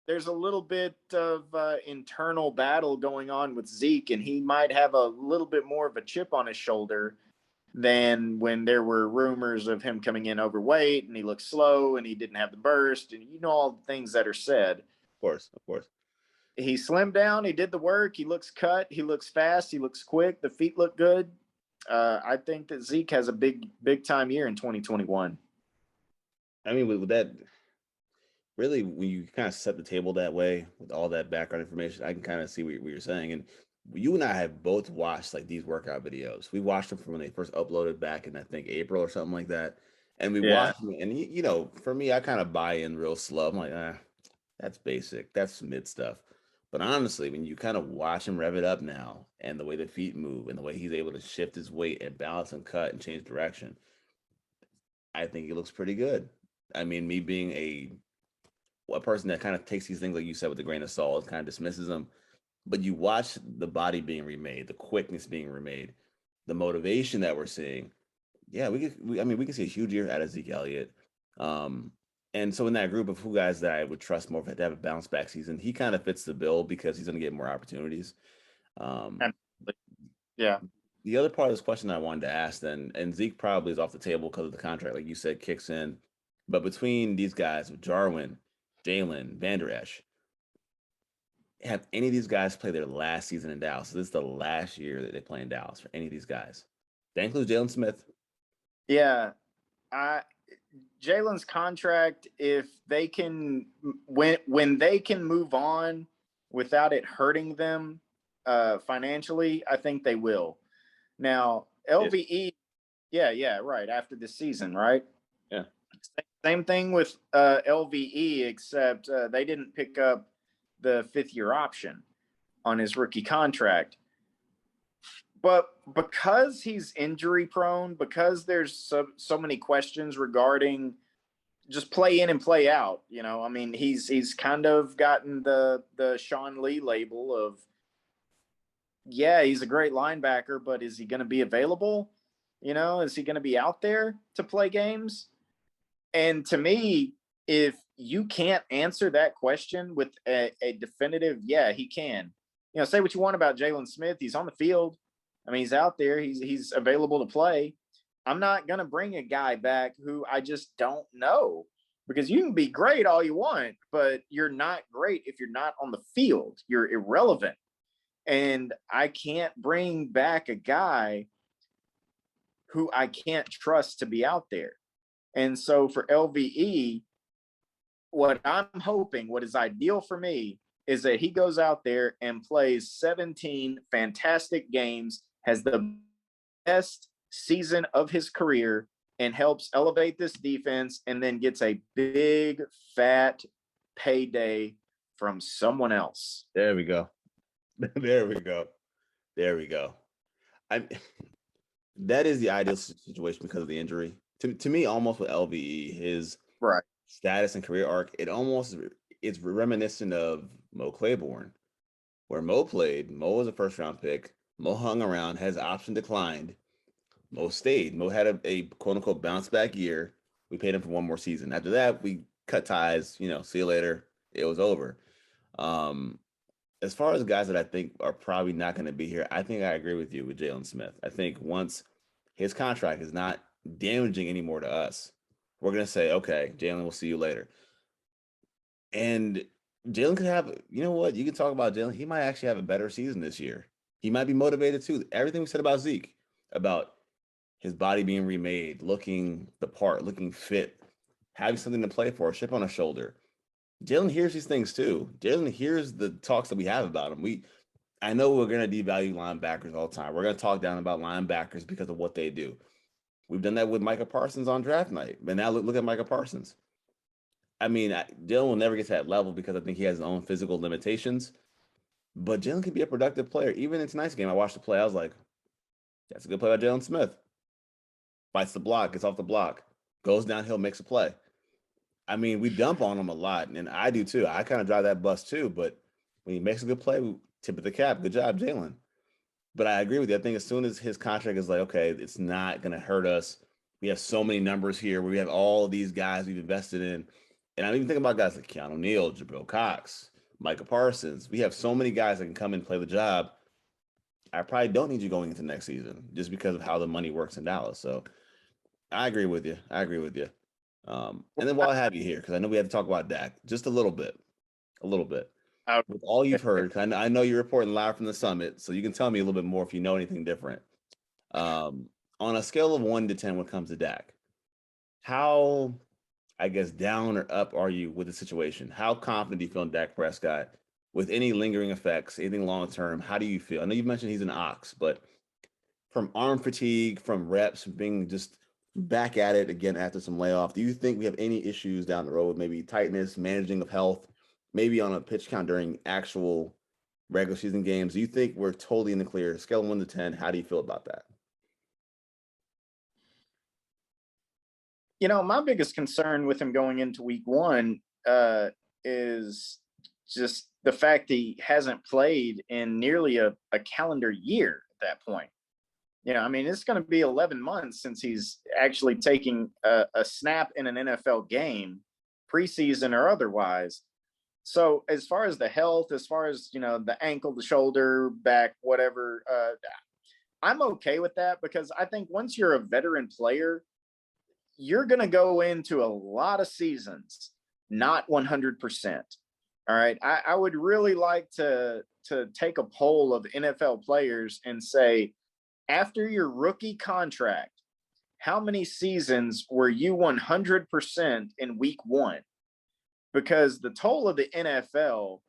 little bit of internal battle going on with Zeke, and he might have a little bit more of a chip on his shoulder than when there were rumors of him coming in overweight and he looked slow and he didn't have the burst, and all the things that are said. Of course. He slimmed down. He did the work. He looks cut. He looks fast. He looks quick. The feet look good. I think that Zeke has a big time year in 2021. I mean, with that, really, when you kind of set the table that way with all that background information, I can kind of see what you're saying. And you and I have both watched like these workout videos. We watched them from when they first uploaded back in, I think, April or something like that. And we watched them, and for me, I kind of buy in real slow. I'm like, that's basic. That's mid stuff. But honestly, when you kind of watch him rev it up now, and the way the feet move, and the way he's able to shift his weight and balance and cut and change direction, I think he looks pretty good. I mean, me being a person that kind of takes these things, like you said, with a grain of salt, kind of dismisses them. But you watch the body being remade, the quickness being remade, the motivation that we're seeing. Yeah, we can see a huge year out of Zeke Elliott. And so in that group of who guys that I would trust more to have a bounce back season, he kind of fits the bill because he's going to get more opportunities. Yeah. The other part of this question I wanted to ask then, and Zeke probably is off the table because of the contract, like you said, kicks in. But between these guys, with Jarwin, Jalen, Van Der Esch, have any of these guys play their last season in Dallas? So this is the last year that they play in Dallas for any of these guys. That includes Jalen Smith. Yeah. Jalen's contract, if they can, when they can move on without it hurting them financially, I think they will. Now, LVE, yeah, right, after this season, right? Yeah. Same thing with LVE, except they didn't pick up the 5th-year option on his rookie contract. But because he's injury prone, because there's so many questions regarding just play in and play out, I mean, he's kind of gotten the Sean Lee label of, yeah, he's a great linebacker, but is he going to be available? Is he going to be out there to play games? And to me, if you can't answer that question with a definitive, yeah, he can. Say what you want about Jalen Smith. He's on the field. I mean, he's out there. He's available to play. I'm not going to bring a guy back who I just don't know, because you can be great all you want, but you're not great if you're not on the field. You're irrelevant. And I can't bring back a guy who I can't trust to be out there. And so for LVE, what I'm hoping, what is ideal for me, is that he goes out there and plays 17 fantastic games, has the best season of his career, and helps elevate this defense, and then gets a big, fat payday from someone else. There we go. There we go. That is the ideal situation because of the injury. to me, almost with LVE, his Right. status and career arc, it's reminiscent of Mo Claiborne, where Mo played. Mo was a first round pick. Mo hung around, has option declined. Mo stayed. Mo had a quote unquote bounce back year. We paid him for one more season. After that, we cut ties. See you later. It was over. Um, as far as guys that I think are probably not going to be here, I think I agree with you with Jalen Smith. I think once his contract is not damaging anymore to us, we're going to say, okay, Jalen, we'll see you later. And Jalen could have, you know what? You can talk about Jalen. He might actually have a better season this year. He might be motivated too. Everything we said about Zeke, about his body being remade, looking the part, looking fit, having something to play for, a chip on his shoulder. Jalen hears these things too. Jalen hears the talks that we have about him. I know we're going to devalue linebackers all the time. We're going to talk down about linebackers because of what they do. We've done that with Micah Parsons on draft night. But now look at Micah Parsons. I mean, Jalen will never get to that level because I think he has his own physical limitations. But Jalen can be a productive player. Even in tonight's game, I watched the play. I was like, that's a good play by Jalen Smith. Fights the block, gets off the block, goes downhill, makes a play. I mean, we dump on him a lot, and I do too. I kind of drive that bus too. But when he makes a good play, we tip of the cap. Good job, Jalen. But I agree with you. I think as soon as his contract is like, okay, it's not going to hurt us. We have so many numbers here. We have all these guys we've invested in. And I'm even thinking about guys like Keanu Neal, Jabril Cox, Micah Parsons. We have so many guys that can come in and play the job. I probably don't need you going into next season just because of how the money works in Dallas. So I agree with you. I agree with you. And then while I have you here, because I know we have to talk about Dak just a little bit. With all you've heard, I know you're reporting live from the summit, so you can tell me a little bit more if you know anything different. On a scale of 1 to 10 when it comes to Dak, how, I guess, down or up are you with the situation? How confident do you feel in Dak Prescott with any lingering effects, anything long term? How do you feel? I know you mentioned he's an ox, but from arm fatigue, from reps, from being just back at it again after some layoff, do you think we have any issues down the road? Maybe tightness, managing of health, maybe on a pitch count during actual regular season games? Do you think we're totally in the clear? Scale of 1 to 10, how do you feel about that? My biggest concern with him going into week one is just the fact that he hasn't played in nearly a calendar year at that point. I mean, it's going to be 11 months since he's actually taking a snap in an NFL game, preseason or otherwise. So as far as the health, as far as, the ankle, the shoulder, back, whatever, I'm okay with that because I think once you're a veteran player, you're going to go into a lot of seasons not 100%. All right. I would really like to take a poll of NFL players and say, after your rookie contract, how many seasons were you 100% in week one? Because the toll of the NFL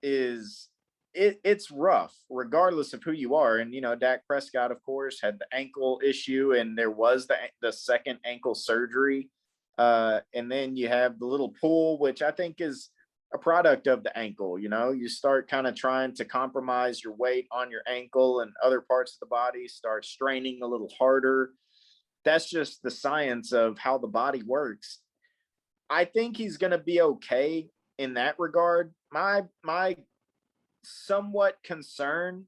is it's rough regardless of who you are. And Dak Prescott, of course, had the ankle issue, and there was the second ankle surgery, and then you have the little pull, which I think is a product of the ankle. You start kind of trying to compromise your weight on your ankle, and other parts of the body start straining a little harder. That's just the science of how the body works. I think he's going to be okay in that regard. My somewhat concern,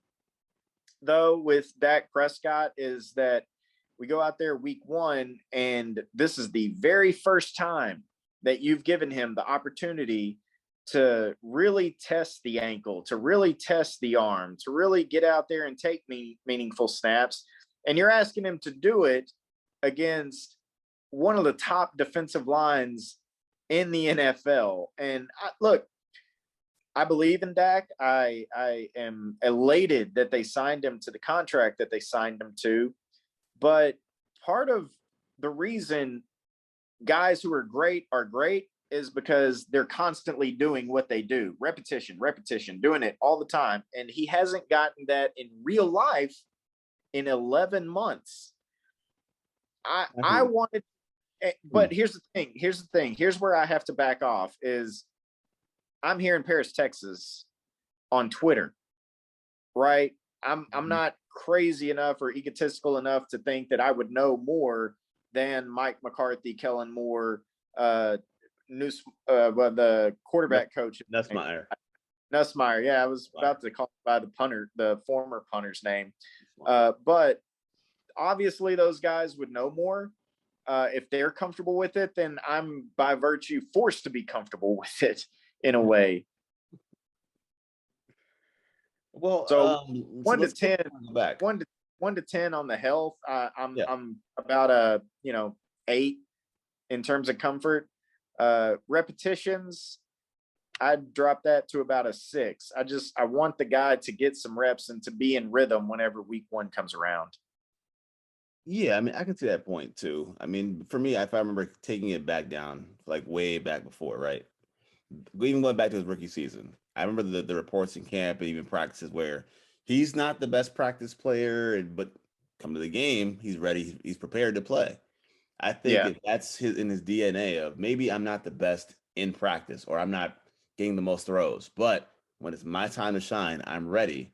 though, with Dak Prescott is that we go out there week one, and this is the very first time that you've given him the opportunity to really test the ankle, to really test the arm, to really get out there and take meaningful snaps. And you're asking him to do it against one of the top defensive lines in the NFL. And look, I believe in Dak. I am elated that they signed him to the contract that they signed him to. But part of the reason guys who are great is because they're constantly doing what they do. Repetition, doing it all the time. And he hasn't gotten that in real life in 11 months. I wanted, but here's the thing. Here's where I have to back off is I'm here in Paris, Texas on Twitter, right? I'm not crazy enough or egotistical enough to think that I would know more than Mike McCarthy, Kellen Moore, the quarterback coach. Nussmeier. Nussmeier. Yeah, I was about to call by the former punter's name. But obviously those guys would know more. If they're comfortable with it, then I'm by virtue forced to be comfortable with it in a way. Well, so 1 to let's 10, back. 1 to 10 on the health. I'm about a 8 in terms of comfort. Repetitions, I'd drop that to about a 6. I want the guy to get some reps and to be in rhythm whenever week 1 comes around. Yeah, I mean, I can see that point too. I mean, for me, if I remember taking it back down, like way back before, right? Even going back to his rookie season, I remember the reports in camp and even practices where he's not the best practice player, but come to the game, he's ready, he's prepared to play. I think if that's in his DNA of maybe I'm not the best in practice or I'm not getting the most throws, but when it's my time to shine, I'm ready.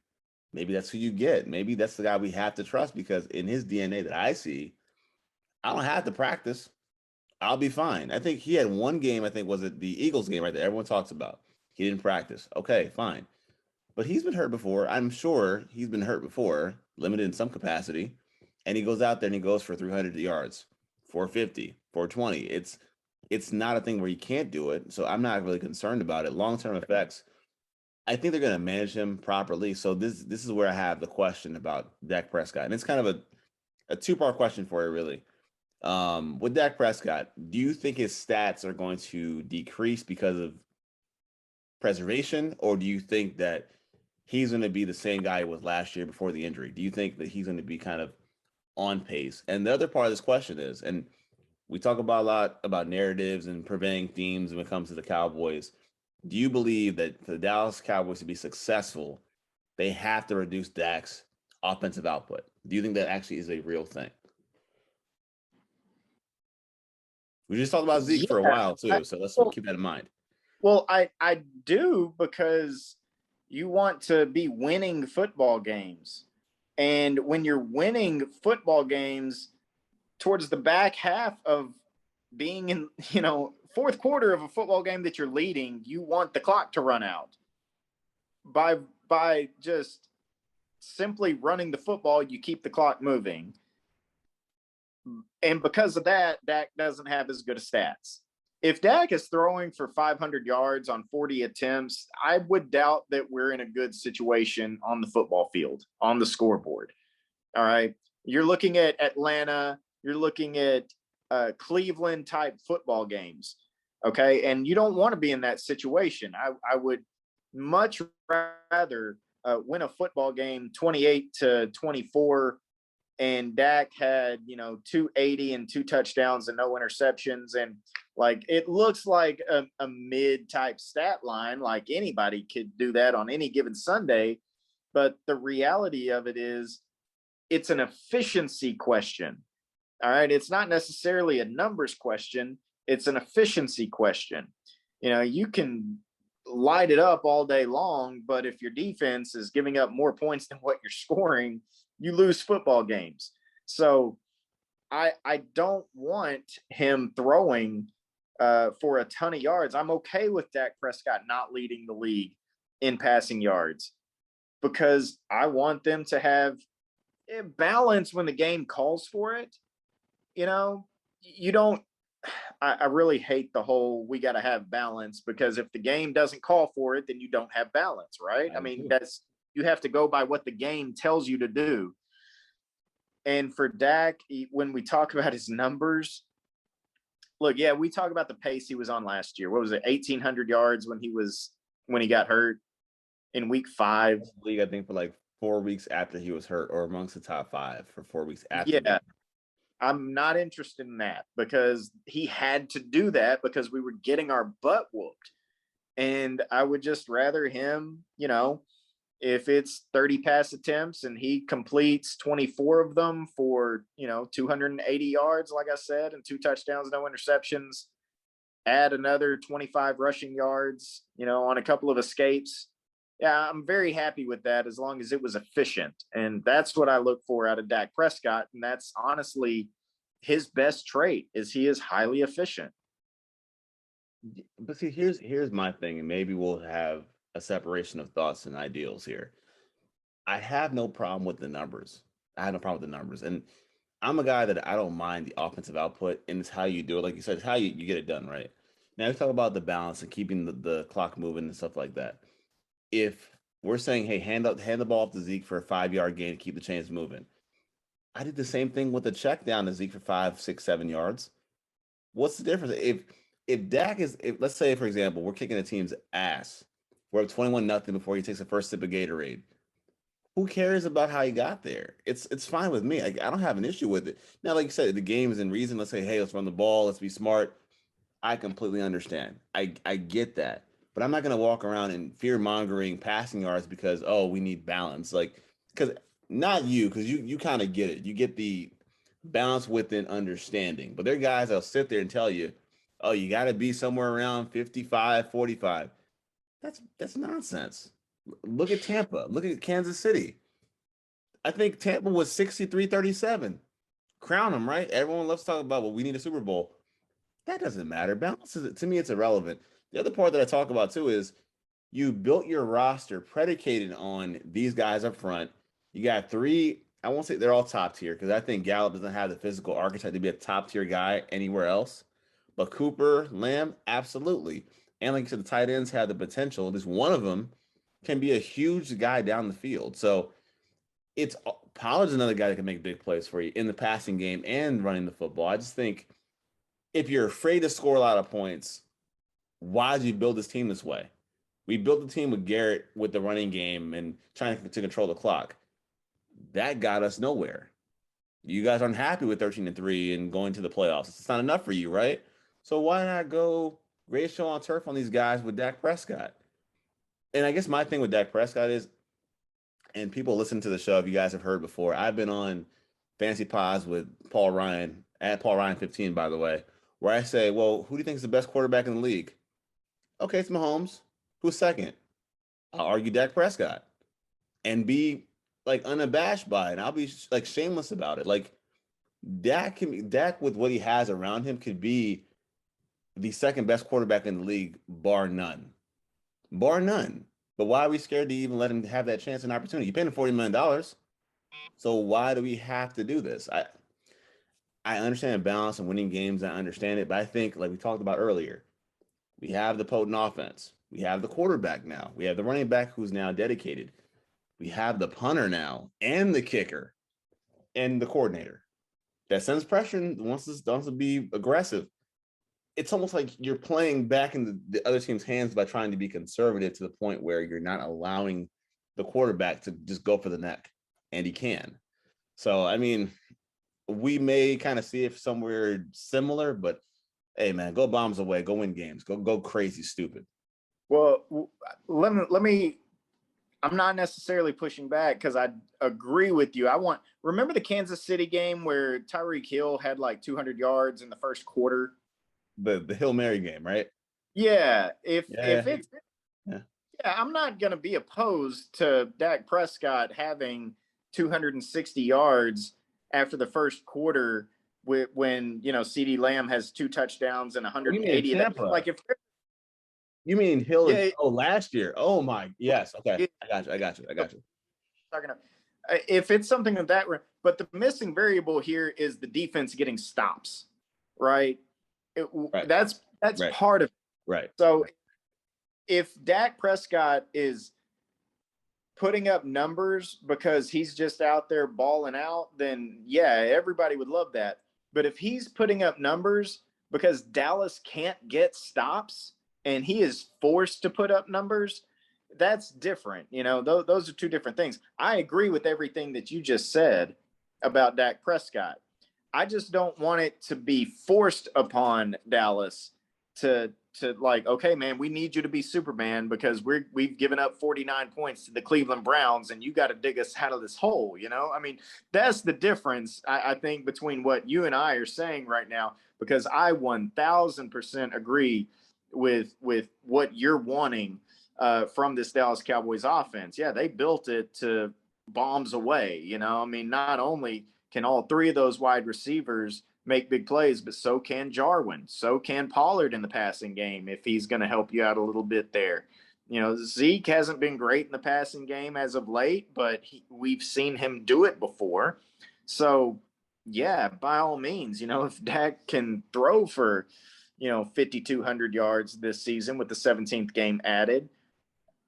Maybe that's who you get. Maybe that's the guy we have to trust because in his DNA that I see, I don't have to practice. I'll be fine. I think he had one game, I think was it the Eagles game right there everyone talks about. He didn't practice. Okay, fine. But he's been hurt before. I'm sure he's been hurt before, limited in some capacity. And he goes out there and he goes for 300 yards, 450, 420. It's not a thing where you can't do it. So I'm not really concerned about it. Long-term effects, I think they're going to manage him properly. So this is where I have the question about Dak Prescott. And it's kind of a two-part question for you, really. With Dak Prescott, do you think his stats are going to decrease because of preservation, or do you think that he's going to be the same guy he was last year before the injury? Do you think that he's going to be kind of on pace? And the other part of this question is, and we talk about a lot about narratives and prevailing themes when it comes to the Cowboys. Do you believe that for the Dallas Cowboys to be successful, they have to reduce Dak's offensive output? Do you think that actually is a real thing? We just talked about Zeke for a while too, so let's keep that in mind. Well, I do, because you want to be winning football games. And when you're winning football games towards the back half of being in, fourth quarter of a football game that you're leading, you want the clock to run out. By just simply running the football, you keep the clock moving. And because of that, Dak doesn't have as good of stats. If Dak is throwing for 500 yards on 40 attempts, I would doubt that we're in a good situation on the football field, on the scoreboard. All right. You're looking at Atlanta. You're looking at Cleveland type football games. Okay. And you don't want to be in that situation. I would much rather win a football game 28-24, and Dak had, 280 and 2 touchdowns and no interceptions. And like, it looks like a mid type stat line, like anybody could do that on any given Sunday. But the reality of it is it's an efficiency question. All right. It's not necessarily a numbers question. It's an efficiency question. You can light it up all day long, but if your defense is giving up more points than what you're scoring, you lose football games. So I don't want him throwing for a ton of yards. I'm okay with Dak Prescott not leading the league in passing yards, because I want them to have balance when the game calls for it. You don't, I really hate the whole, we got to have balance, because if the game doesn't call for it, then you don't have balance, right? I mean, you have to go by what the game tells you to do. And for Dak, when we talk about his numbers, look, yeah, we talk about the pace he was on last year. What was it, 1,800 yards when he got hurt in week 5? League, I think, for like 4 weeks after he was hurt, or amongst the top 5 for 4 weeks after. Yeah, I'm not interested in that, because he had to do that because we were getting our butt whooped. And I would just rather him, if it's 30 pass attempts and he completes 24 of them for, 280 yards, like I said, and 2 touchdowns, no interceptions, add another 25 rushing yards, on a couple of escapes. Yeah, I'm very happy with that, as long as it was efficient. And that's what I look for out of Dak Prescott. And that's honestly his best trait is he is highly efficient. But see, here's my thing, and maybe we'll have a separation of thoughts and ideals here. I have no problem with the numbers. I have no problem with the numbers. And I'm a guy that I don't mind the offensive output, and it's how you do it. Like you said, it's how you get it done, right? Now we talk about the balance and keeping the clock moving and stuff like that. If we're saying, hey, hand the ball off to Zeke for a 5 yard gain to keep the chains moving. I did the same thing with the check down to Zeke for 5, 6, 7 yards. What's the difference? If Dak is, if let's say for example, we're kicking a team's ass, we're up 21-0 before he takes the first sip of Gatorade. Who cares about how he got there? It's fine with me. I don't have an issue with it. Now, like you said, the game is in reason. Let's say, hey, let's run the ball. Let's be smart. I completely understand. I get that. But I'm not going to walk around and fear mongering passing yards because, oh, we need balance. Like, because not you, because you kind of get it. You get the balance within understanding. But there are guys that'll sit there and tell you, oh, you got to be somewhere around 55, 45. That's nonsense. Look at Tampa. Look at Kansas City. I think Tampa was 63-37. Crown them, right? Everyone loves to talk about, well, we need a Super Bowl. That doesn't matter. Balance is, to me, it's irrelevant. The other part that I talk about too is you built your roster predicated on these guys up front. You got three. I won't say they're all top tier because I think Gallup doesn't have the physical archetype to be a top tier guy anywhere else. But Cooper, Lamb, absolutely. And like you said, the tight ends have the potential. At least one of them can be a huge guy down the field. So it's Pollard's another guy that can make big plays for you in the passing game and running the football. I just think if you're afraid to score a lot of points, why did you build this team this way? We built the team with Garrett with the running game and trying to control the clock. That got us nowhere. You guys aren't happy with 13-3 and going to the playoffs. It's not enough for you, right? So why not go ratio on turf on these guys with Dak Prescott? And I guess my thing with Dak Prescott is, and people listen to the show, if you guys have heard before, I've been on Fantasy Pods with Paul Ryan, at Paul Ryan 15, by the way, where I say, well, who do you think is the best quarterback in the league? Okay, it's Mahomes. Who's second? I'll argue Dak Prescott and be like unabashed by it. And I'll be like shameless about it. Like Dak with what he has around him could be the second best quarterback in the league, bar none. Bar none. But why are we scared to even let him have that chance and opportunity? You paid him $40 million. So why do we have to do this? I understand balance and winning games. I understand it. But I think, like we talked about earlier, we have the potent offense. We have the quarterback now. We have the running back who's now dedicated. We have the punter now and the kicker and the coordinator that sends pressure and wants to be aggressive. It's almost like you're playing back in the other team's hands by trying to be conservative to the point where you're not allowing the quarterback to just go for the neck, and he can. So, I mean, we may kind of see it somewhere similar, but hey, man, go bombs away, go win games, go crazy, stupid. Well, let me. I'm not necessarily pushing back because I agree with you. Remember the Kansas City game where Tyreek Hill had like 200 yards in the first quarter? The Hail Mary game, right? Yeah. If Yeah. it's yeah, I'm not going to be opposed to Dak Prescott having 260 yards after the first quarter when CeeDee Lamb has 2 touchdowns and 180. Like if you mean Hill? Yeah. Last year. Oh my, yes. Okay, I got you. If it's something of that, but the missing variable here is the defense getting stops, right? Right. That's right. Part of it. Right. So if Dak Prescott is putting up numbers because he's just out there balling out, then yeah, everybody would love that. But if he's putting up numbers because Dallas can't get stops and he is forced to put up numbers, that's different. Those are two different things. I agree with everything that you just said about Dak Prescott. I just don't want it to be forced upon Dallas to like, okay, man, we need you to be Superman because we've given up 49 points to the Cleveland Browns and you got to dig us out of this hole. I mean, that's the difference, I think, between what you and I are saying right now, because I 1000% agree with what you're wanting from this Dallas Cowboys offense. Yeah, they built it to bombs away. I mean, not only can all 3 of those wide receivers make big plays, but so can Jarwin. So can Pollard in the passing game if he's going to help you out a little bit there. Zeke hasn't been great in the passing game as of late, but we've seen him do it before. So, yeah, by all means, if Dak can throw for, 5,200 yards this season with the 17th game added,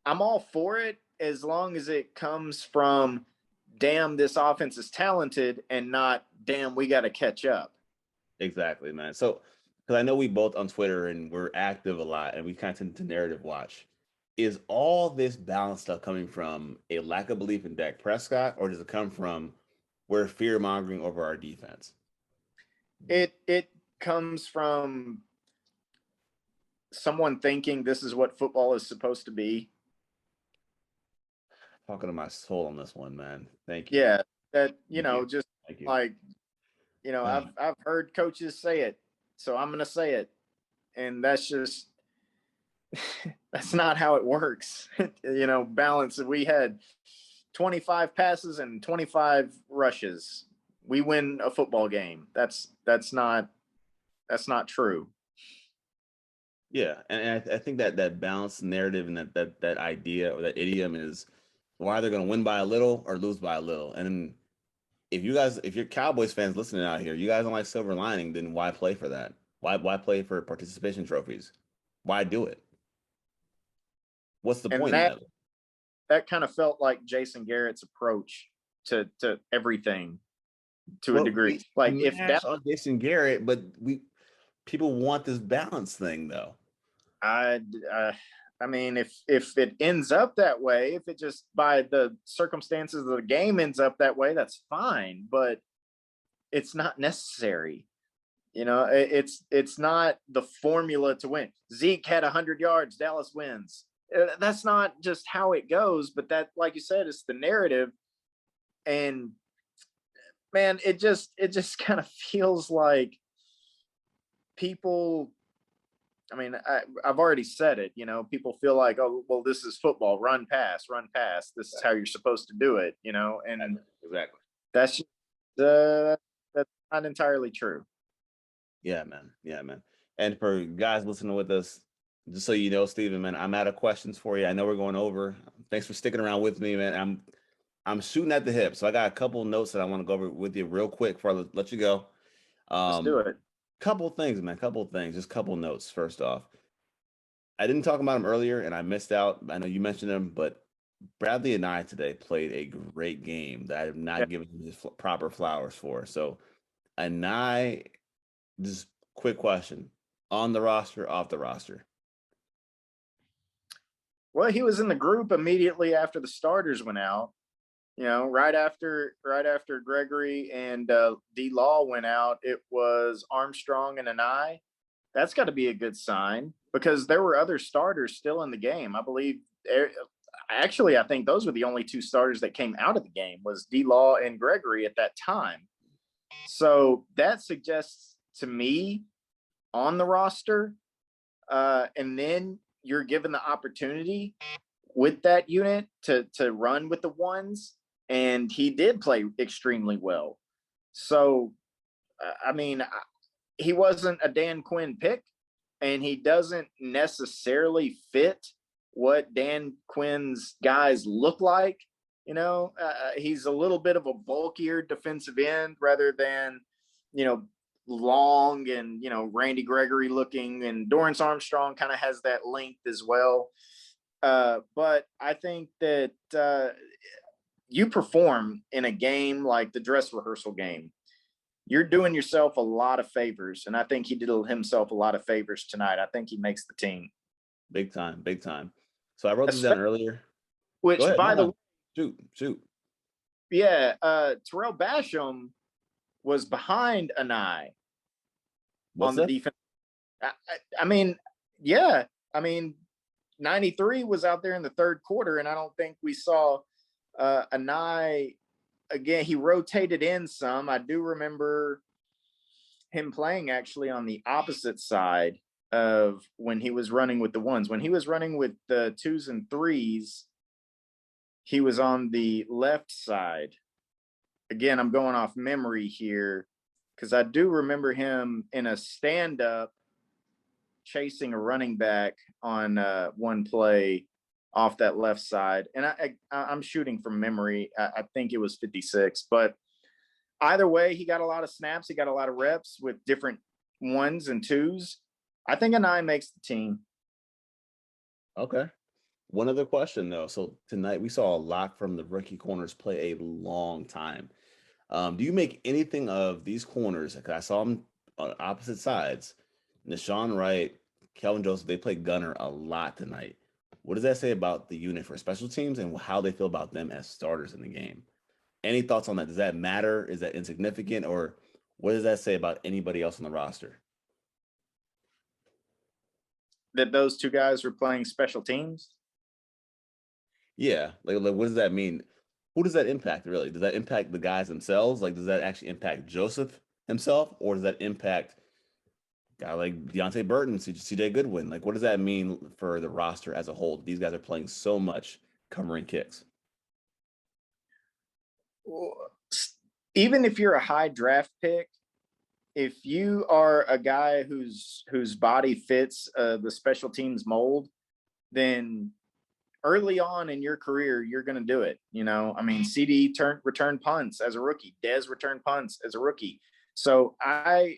I'm all for it as long as it comes from, damn, this offense is talented, and not, damn, we got to catch up. Exactly, man. So, because I know we both on Twitter and we're active a lot and we kind of tend to narrative watch. Is all this balance stuff coming from a lack of belief in Dak Prescott, or does it come from we're fear mongering over our defense? It comes from someone thinking this is what football is supposed to be. Talking to my soul on this one, man. Thank you. Yeah, that just Thank you. like I've heard coaches say it, so I'm gonna say it, and that's just that's not how it works. Balance. We had 25 passes and 25 rushes. We win a football game. That's not true. Yeah, and I think that balanced narrative and that idea or that idiom is why they're going to win by a little or lose by a little. And if you're Cowboys fans listening out here, you guys don't like silver lining, then why play for that? Why play for participation trophies? Why do it? What's the point of that? That kind of felt like Jason Garrett's approach to everything to a degree. Like if that on Jason Garrett, but people want this balance thing though. I mean, if it ends up that way, if it just by the circumstances of the game ends up that way, that's fine. But it's not necessary. It's not the formula to win. Zeke had 100 yards, Dallas wins. That's not just how it goes. But that, like you said, it's the narrative. And man, it just kind of feels like people. I mean, I've already said it. People feel like, oh, well, this is football. Run, pass, run, pass. This is how you're supposed to do it. And exactly that's just, that's not entirely true. Yeah, man. Yeah, man. And for guys listening with us, just so you know, Steven, man, I'm out of questions for you. I know we're going over. Thanks for sticking around with me, man. I'm shooting at the hip, so I got a couple notes that I want to go over with you real quick before I let you go. Let's do it. Couple things, man. Couple things. Just couple notes. First off, I didn't talk about him earlier, and I missed out. I know you mentioned him, but Bradley and I today played a great game that I have not given him his proper flowers for. So, and I just quick question: on the roster, off the roster? Well, he was in the group immediately after the starters went out. Right after Gregory and D Law went out, it was Armstrong and Anai. That's got to be a good sign because there were other starters still in the game. I believe. Actually, I think those were the only two starters that came out of the game was D Law and Gregory at that time. So that suggests to me on the roster, and then you're given the opportunity with that unit to run with the ones. And he did play extremely well. So, I mean, he wasn't a Dan Quinn pick, and he doesn't necessarily fit what Dan Quinn's guys look like. He's a little bit of a bulkier defensive end rather than, long and, Randy Gregory looking, and Dorrance Armstrong kind of has that length as well. But I think that you perform in a game like the dress rehearsal game, you're doing yourself a lot of favors. And I think he did himself a lot of favors tonight. I think he makes the team. Big time, big time. So I wrote this down earlier. Which, by the way, shoot. Yeah, Terrell Basham was behind Anai on the defense. I mean, 93 was out there in the third quarter, and I don't think we saw Anai again. He rotated in some. I do remember him playing actually on the opposite side of when he was running with the ones. When he was running with the twos and threes, he was on the left side. Again, I'm going off memory here because I do remember him in a stand-up chasing a running back on one play off that left side. And I'm shooting from memory. I think it was 56. But either way, he got a lot of snaps. He got a lot of reps with different ones and twos. I think a 9 makes the team. Okay. One other question though. So tonight we saw a lot from the rookie corners play a long time. Do you make anything of these corners? Because I saw them on opposite sides. Nashawn Wright, Kelvin Joseph, they played gunner a lot tonight. What does that say about the unit for special teams and how they feel about them as starters in the game? Any thoughts on that? Does that matter? Is that insignificant? Or what does that say about anybody else on the roster? That those two guys were playing special teams? Yeah. Like what does that mean? Who does that impact really? Does that impact the guys themselves? Like, does that actually impact Joseph himself? Or does that impact a guy like Deontay Burton, CJ Goodwin? Like, what does that mean for the roster as a whole? These guys are playing so much covering kicks. Even if you're a high draft pick, if you are a guy whose body fits the special teams mold, then early on in your career, you're going to do it. You know, I mean, CD returned punts as a rookie. Dez returned punts as a rookie. So I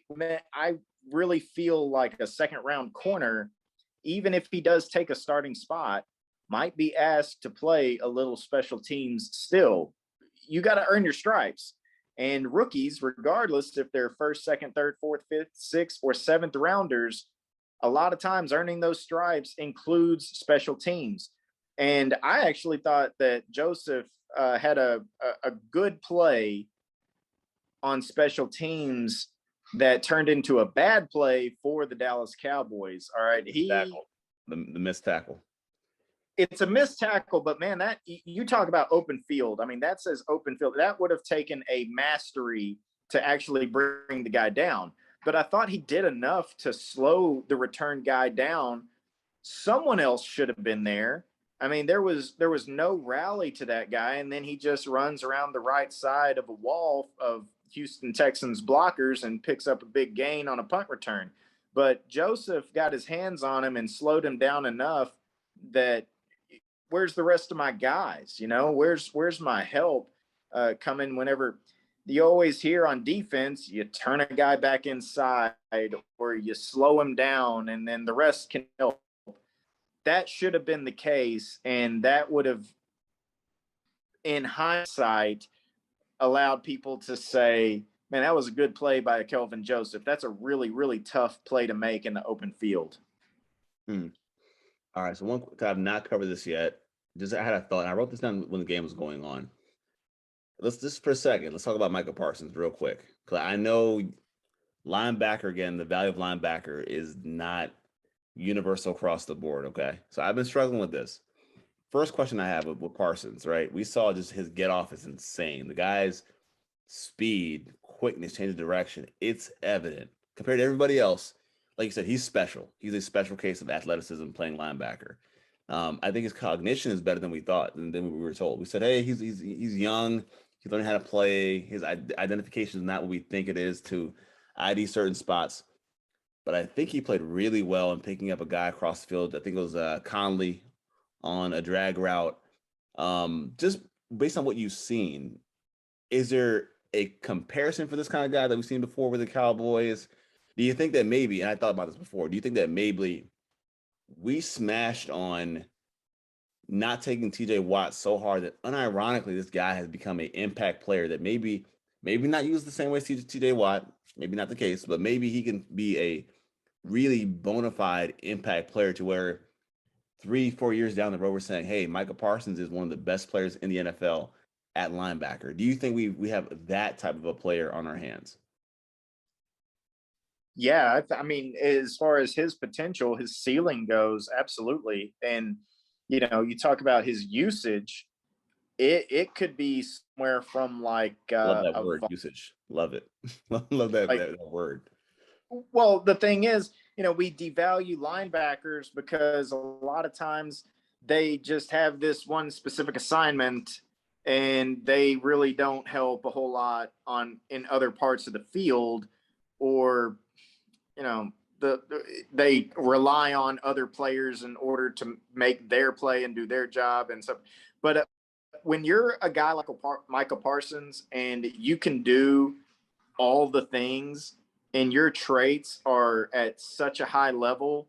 really feel like a second round corner, even if he does take a starting spot, might be asked to play a little special teams still. You got to earn your stripes. And rookies, regardless if they're first, second, third, fourth, fifth, sixth, or seventh rounders, a lot of times earning those stripes includes special teams. And I actually thought that Joseph had a good play on special teams that turned into a bad play for the Dallas Cowboys. All right. The missed tackle. It's a missed tackle, but man, that you talk about open field. I mean, that says open field. That would have taken a mastery to actually bring the guy down. But I thought he did enough to slow the return guy down. Someone else should have been there. I mean, there was no rally to that guy, and then he just runs around the right side of a wall of Houston Texans blockers and picks up a big gain on a punt return. But Joseph got his hands on him and slowed him down enough that where's the rest of my guys? You know, where's my help coming whenever you always hear on defense, you turn a guy back inside or you slow him down and then the rest can help. That should have been the case, and that would have, in hindsight, allowed people to say, man, that was a good play by Kelvin Joseph. That's a really, really tough play to make in the open field. All right, so I've not covered this yet. I had a thought, and I wrote this down when the game was going on. Let's just for a second, let's talk about Micah Parsons real quick. Because I know linebacker, again, the value of linebacker is not universal across the board, okay? So I've been struggling with this. First question I have with Parsons, right? We saw just his get off is insane. The guy's speed, quickness, change of direction, it's evident. Compared to everybody else, like you said, he's special. He's a special case of athleticism playing linebacker. I think his cognition is better than we thought, than we were told. We said, hey, he's young. He's learning how to play. His identification is not what we think it is to ID certain spots. But I think he played really well in picking up a guy across the field. I think it was Conley on a drag route. Just based on what you've seen, is there a comparison for this kind of guy that we've seen before with the Cowboys? Do you think that maybe, and I thought about this before, do you think that maybe we smashed on not taking TJ Watt so hard that unironically this guy has become an impact player that maybe not used the same way as TJ Watt, maybe not the case, but maybe he can be a really bona fide impact player to where 3-4 years down the road, we're saying, hey, Micah Parsons is one of the best players in the NFL at linebacker. Do you think we have that type of a player on our hands? Yeah, I mean, as far as his potential, his ceiling goes, absolutely. And, you know, you talk about his usage, it could be somewhere from like Love that word usage. Love it. Love that word. Well, the thing is, you know, we devalue linebackers because a lot of times they just have this one specific assignment and they really don't help a whole lot in other parts of the field, or you know they rely on other players in order to make their play and do their job and stuff. But when you're a guy like Micah Parsons and you can do all the things and your traits are at such a high level,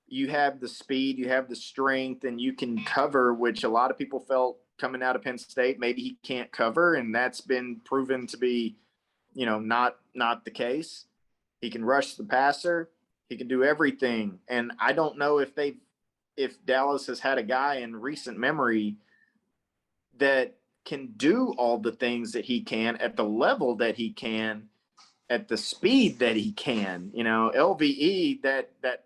you have the speed, you have the strength, and you can cover, which a lot of people felt coming out of Penn State maybe he can't cover, and that's been proven to be, not the case. He can rush the passer, he can do everything, and I don't know if Dallas has had a guy in recent memory that can do all the things that he can at the level that he can at the speed that he can. LVE, that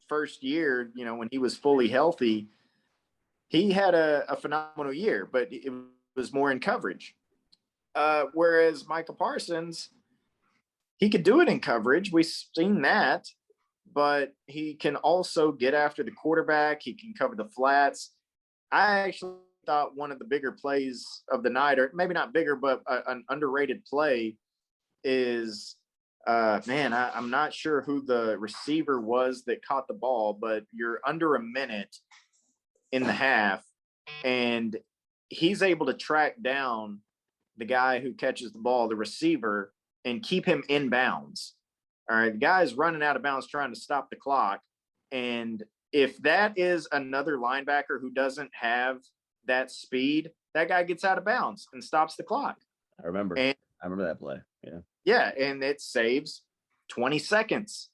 first year, when he was fully healthy, he had a phenomenal year, but it was more in coverage. Whereas Micah Parsons, he could do it in coverage. We've seen that, but he can also get after the quarterback. He can cover the flats. I actually thought one of the bigger plays of the night, or maybe not bigger, but an underrated play is, I'm not sure who the receiver was that caught the ball, but you're under a minute in the half, and he's able to track down the guy who catches the ball, the receiver, and keep him in bounds. All right, the guy's running out of bounds trying to stop the clock. And if that is another linebacker who doesn't have that speed, that guy gets out of bounds and stops the clock. I remember that play. Yeah. Yeah, and it saves 20 seconds,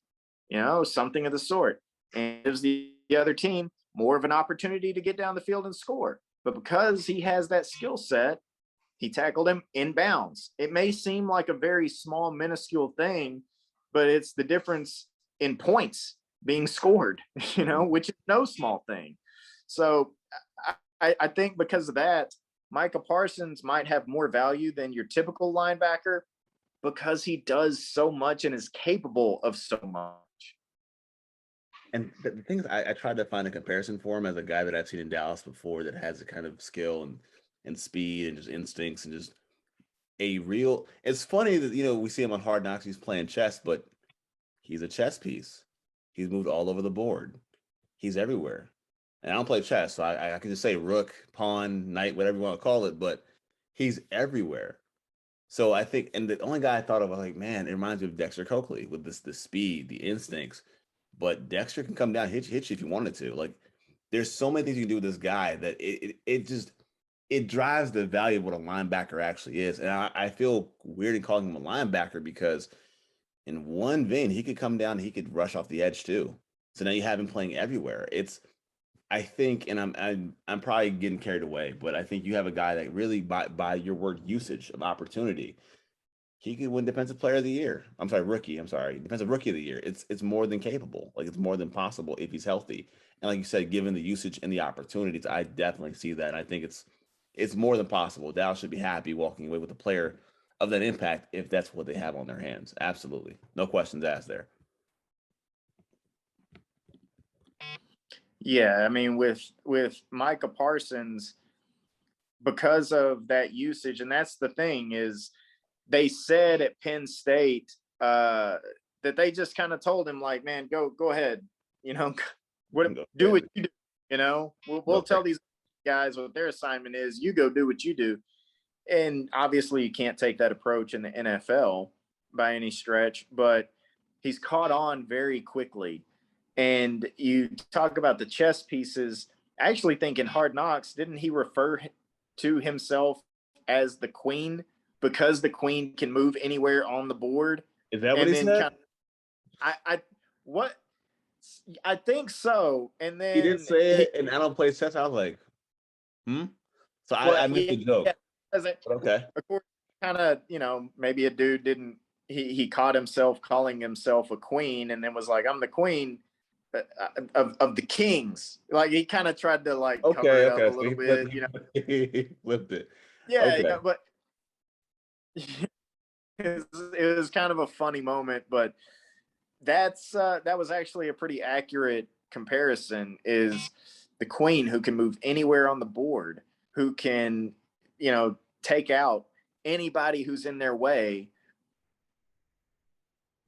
something of the sort, and gives the other team more of an opportunity to get down the field and score. But because he has that skill set, he tackled him in bounds. It may seem like a very small, minuscule thing, but it's the difference in points being scored, which is no small thing. So I think because of that, Micah Parsons might have more value than your typical linebacker because he does so much and is capable of so much. And the thing is, I tried to find a comparison for him as a guy that I've seen in Dallas before that has a kind of skill and speed and just instincts and just a real. It's funny that we see him on Hard Knocks. He's playing chess, but he's a chess piece. He's moved all over the board. He's everywhere. And I don't play chess, so I can just say rook, pawn, knight, whatever you want to call it, but he's everywhere. So I think, and the only guy I thought of, I was like, man, it reminds me of Dexter Coakley with the speed, the instincts. But Dexter can come down, hit you if you wanted to. Like, there's so many things you can do with this guy that it drives the value of what a linebacker actually is. And I feel weird in calling him a linebacker because in one vein, he could come down and he could rush off the edge too. So now you have him playing everywhere. I think, and I'm probably getting carried away, but I think you have a guy that really, by your word usage of opportunity, he could win Defensive Player of the Year. Rookie. Defensive Rookie of the Year. It's more than capable. Like, it's more than possible if he's healthy. And like you said, given the usage and the opportunities, I definitely see that. I think it's more than possible. Dallas should be happy walking away with a player of that impact if that's what they have on their hands. Absolutely, no questions asked there. Yeah, I mean, with Micah Parsons, because of that usage, and that's the thing is, they said at Penn State that they just kind of told him, like, man, go ahead, do what you do. We'll tell these guys what their assignment is. You go do what you do. And obviously, you can't take that approach in the NFL by any stretch, but he's caught on very quickly. And you talk about the chess pieces. I actually think in Hard Knocks, didn't he refer to himself as the queen because the queen can move anywhere on the board? Is that what he said? I think so. And then he did say it, and I don't play chess. I was like, So I missed the joke. Yeah, okay. Of course, kind of, maybe a dude didn't. He caught himself calling himself a queen, and then was like, "I'm the queen of the kings." Like, he kind of tried to cover it up a little bit. He flipped it. Yeah, okay. But it was kind of a funny moment. But that was actually a pretty accurate comparison. Is the queen who can move anywhere on the board, who can take out anybody who's in their way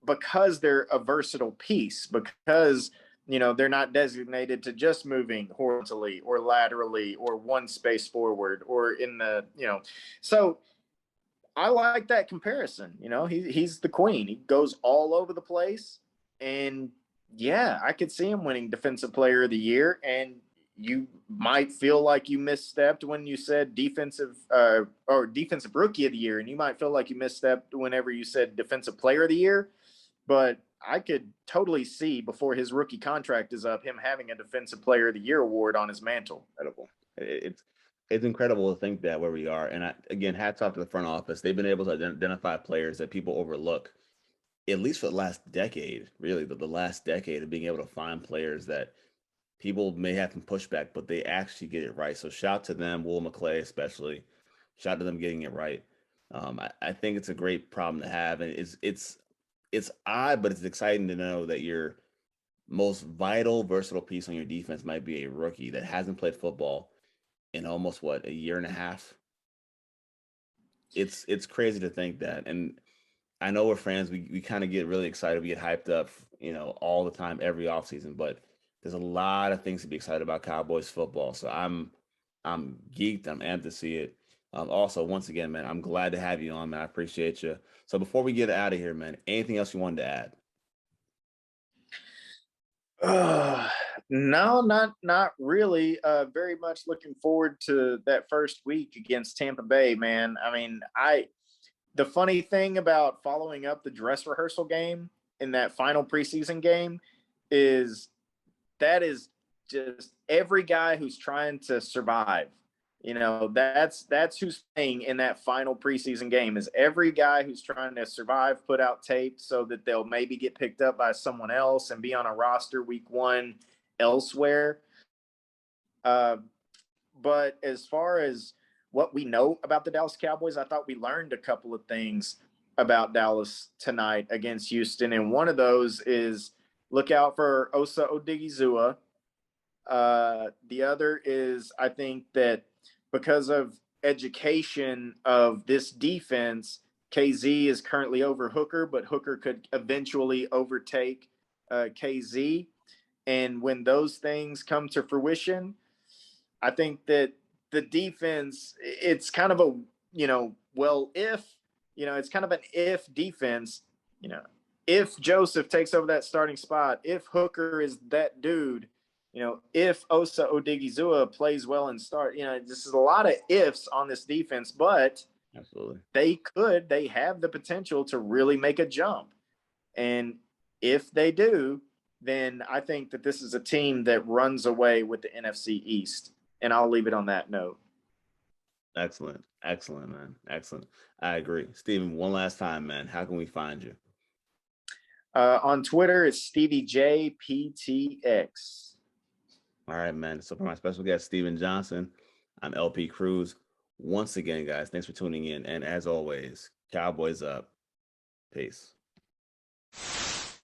because they're a versatile piece, because they're not designated to just moving horizontally or laterally or one space forward or in the so I like that comparison. He's the queen. He goes all over the place, and yeah, I could see him winning Defensive Player of the Year. And you might feel like you misstepped when you said defensive or Defensive Rookie of the Year, and you might feel like you misstepped whenever you said Defensive Player of the Year. But I could totally see before his rookie contract is up, him having a Defensive Player of the Year award on his mantle. Incredible. It's incredible to think that where we are. And again, hats off to the front office. They've been able to identify players that people overlook, at least for the last decade, really, the last decade of being able to find players that people may have some pushback, but they actually get it right. So shout to them, Will McClay especially. Shout to them getting it right. I think it's a great problem to have, and it's odd, but it's exciting to know that your most vital, versatile piece on your defense might be a rookie that hasn't played football in almost a year and a half. It's crazy to think that. And I know we're friends. We kind of get really excited. We get hyped up, all the time, every offseason. But there's a lot of things to be excited about Cowboys football. So I'm geeked. I'm amped to see it. Also, once again, man, I'm glad to have you on, man. I appreciate you. So before we get out of here, man, anything else you wanted to add? No, not really. Very much looking forward to that first week against Tampa Bay, man. I mean, the funny thing about following up the dress rehearsal game in that final preseason game is that is just every guy who's trying to survive. That's who's playing in that final preseason game, is every guy who's trying to survive, put out tape so that they'll maybe get picked up by someone else and be on a roster week one elsewhere. But as far as what we know about the Dallas Cowboys, I thought we learned a couple of things about Dallas tonight against Houston. And one of those is look out for Osa Odigizua. The other is, I think that because of education of this defense, KZ is currently over Hooker, but Hooker could eventually overtake KZ. And when those things come to fruition, I think that the defense, it's kind of a, it's kind of an if defense, if Joseph takes over that starting spot, if Hooker is that dude, if Osa Odigizua plays well and start, this is a lot of ifs on this defense, but absolutely they have the potential to really make a jump. And if they do, then I think that this is a team that runs away with the NFC East. And I'll leave it on that note. Excellent, man, excellent. I agree. Steven, one last time, man, how can we find you? On Twitter, it's StevieJPTX. All right, man. So for my special guest, Steven Johnston, I'm LP Cruz. Once again, guys, thanks for tuning in. And as always, Cowboys up. Peace.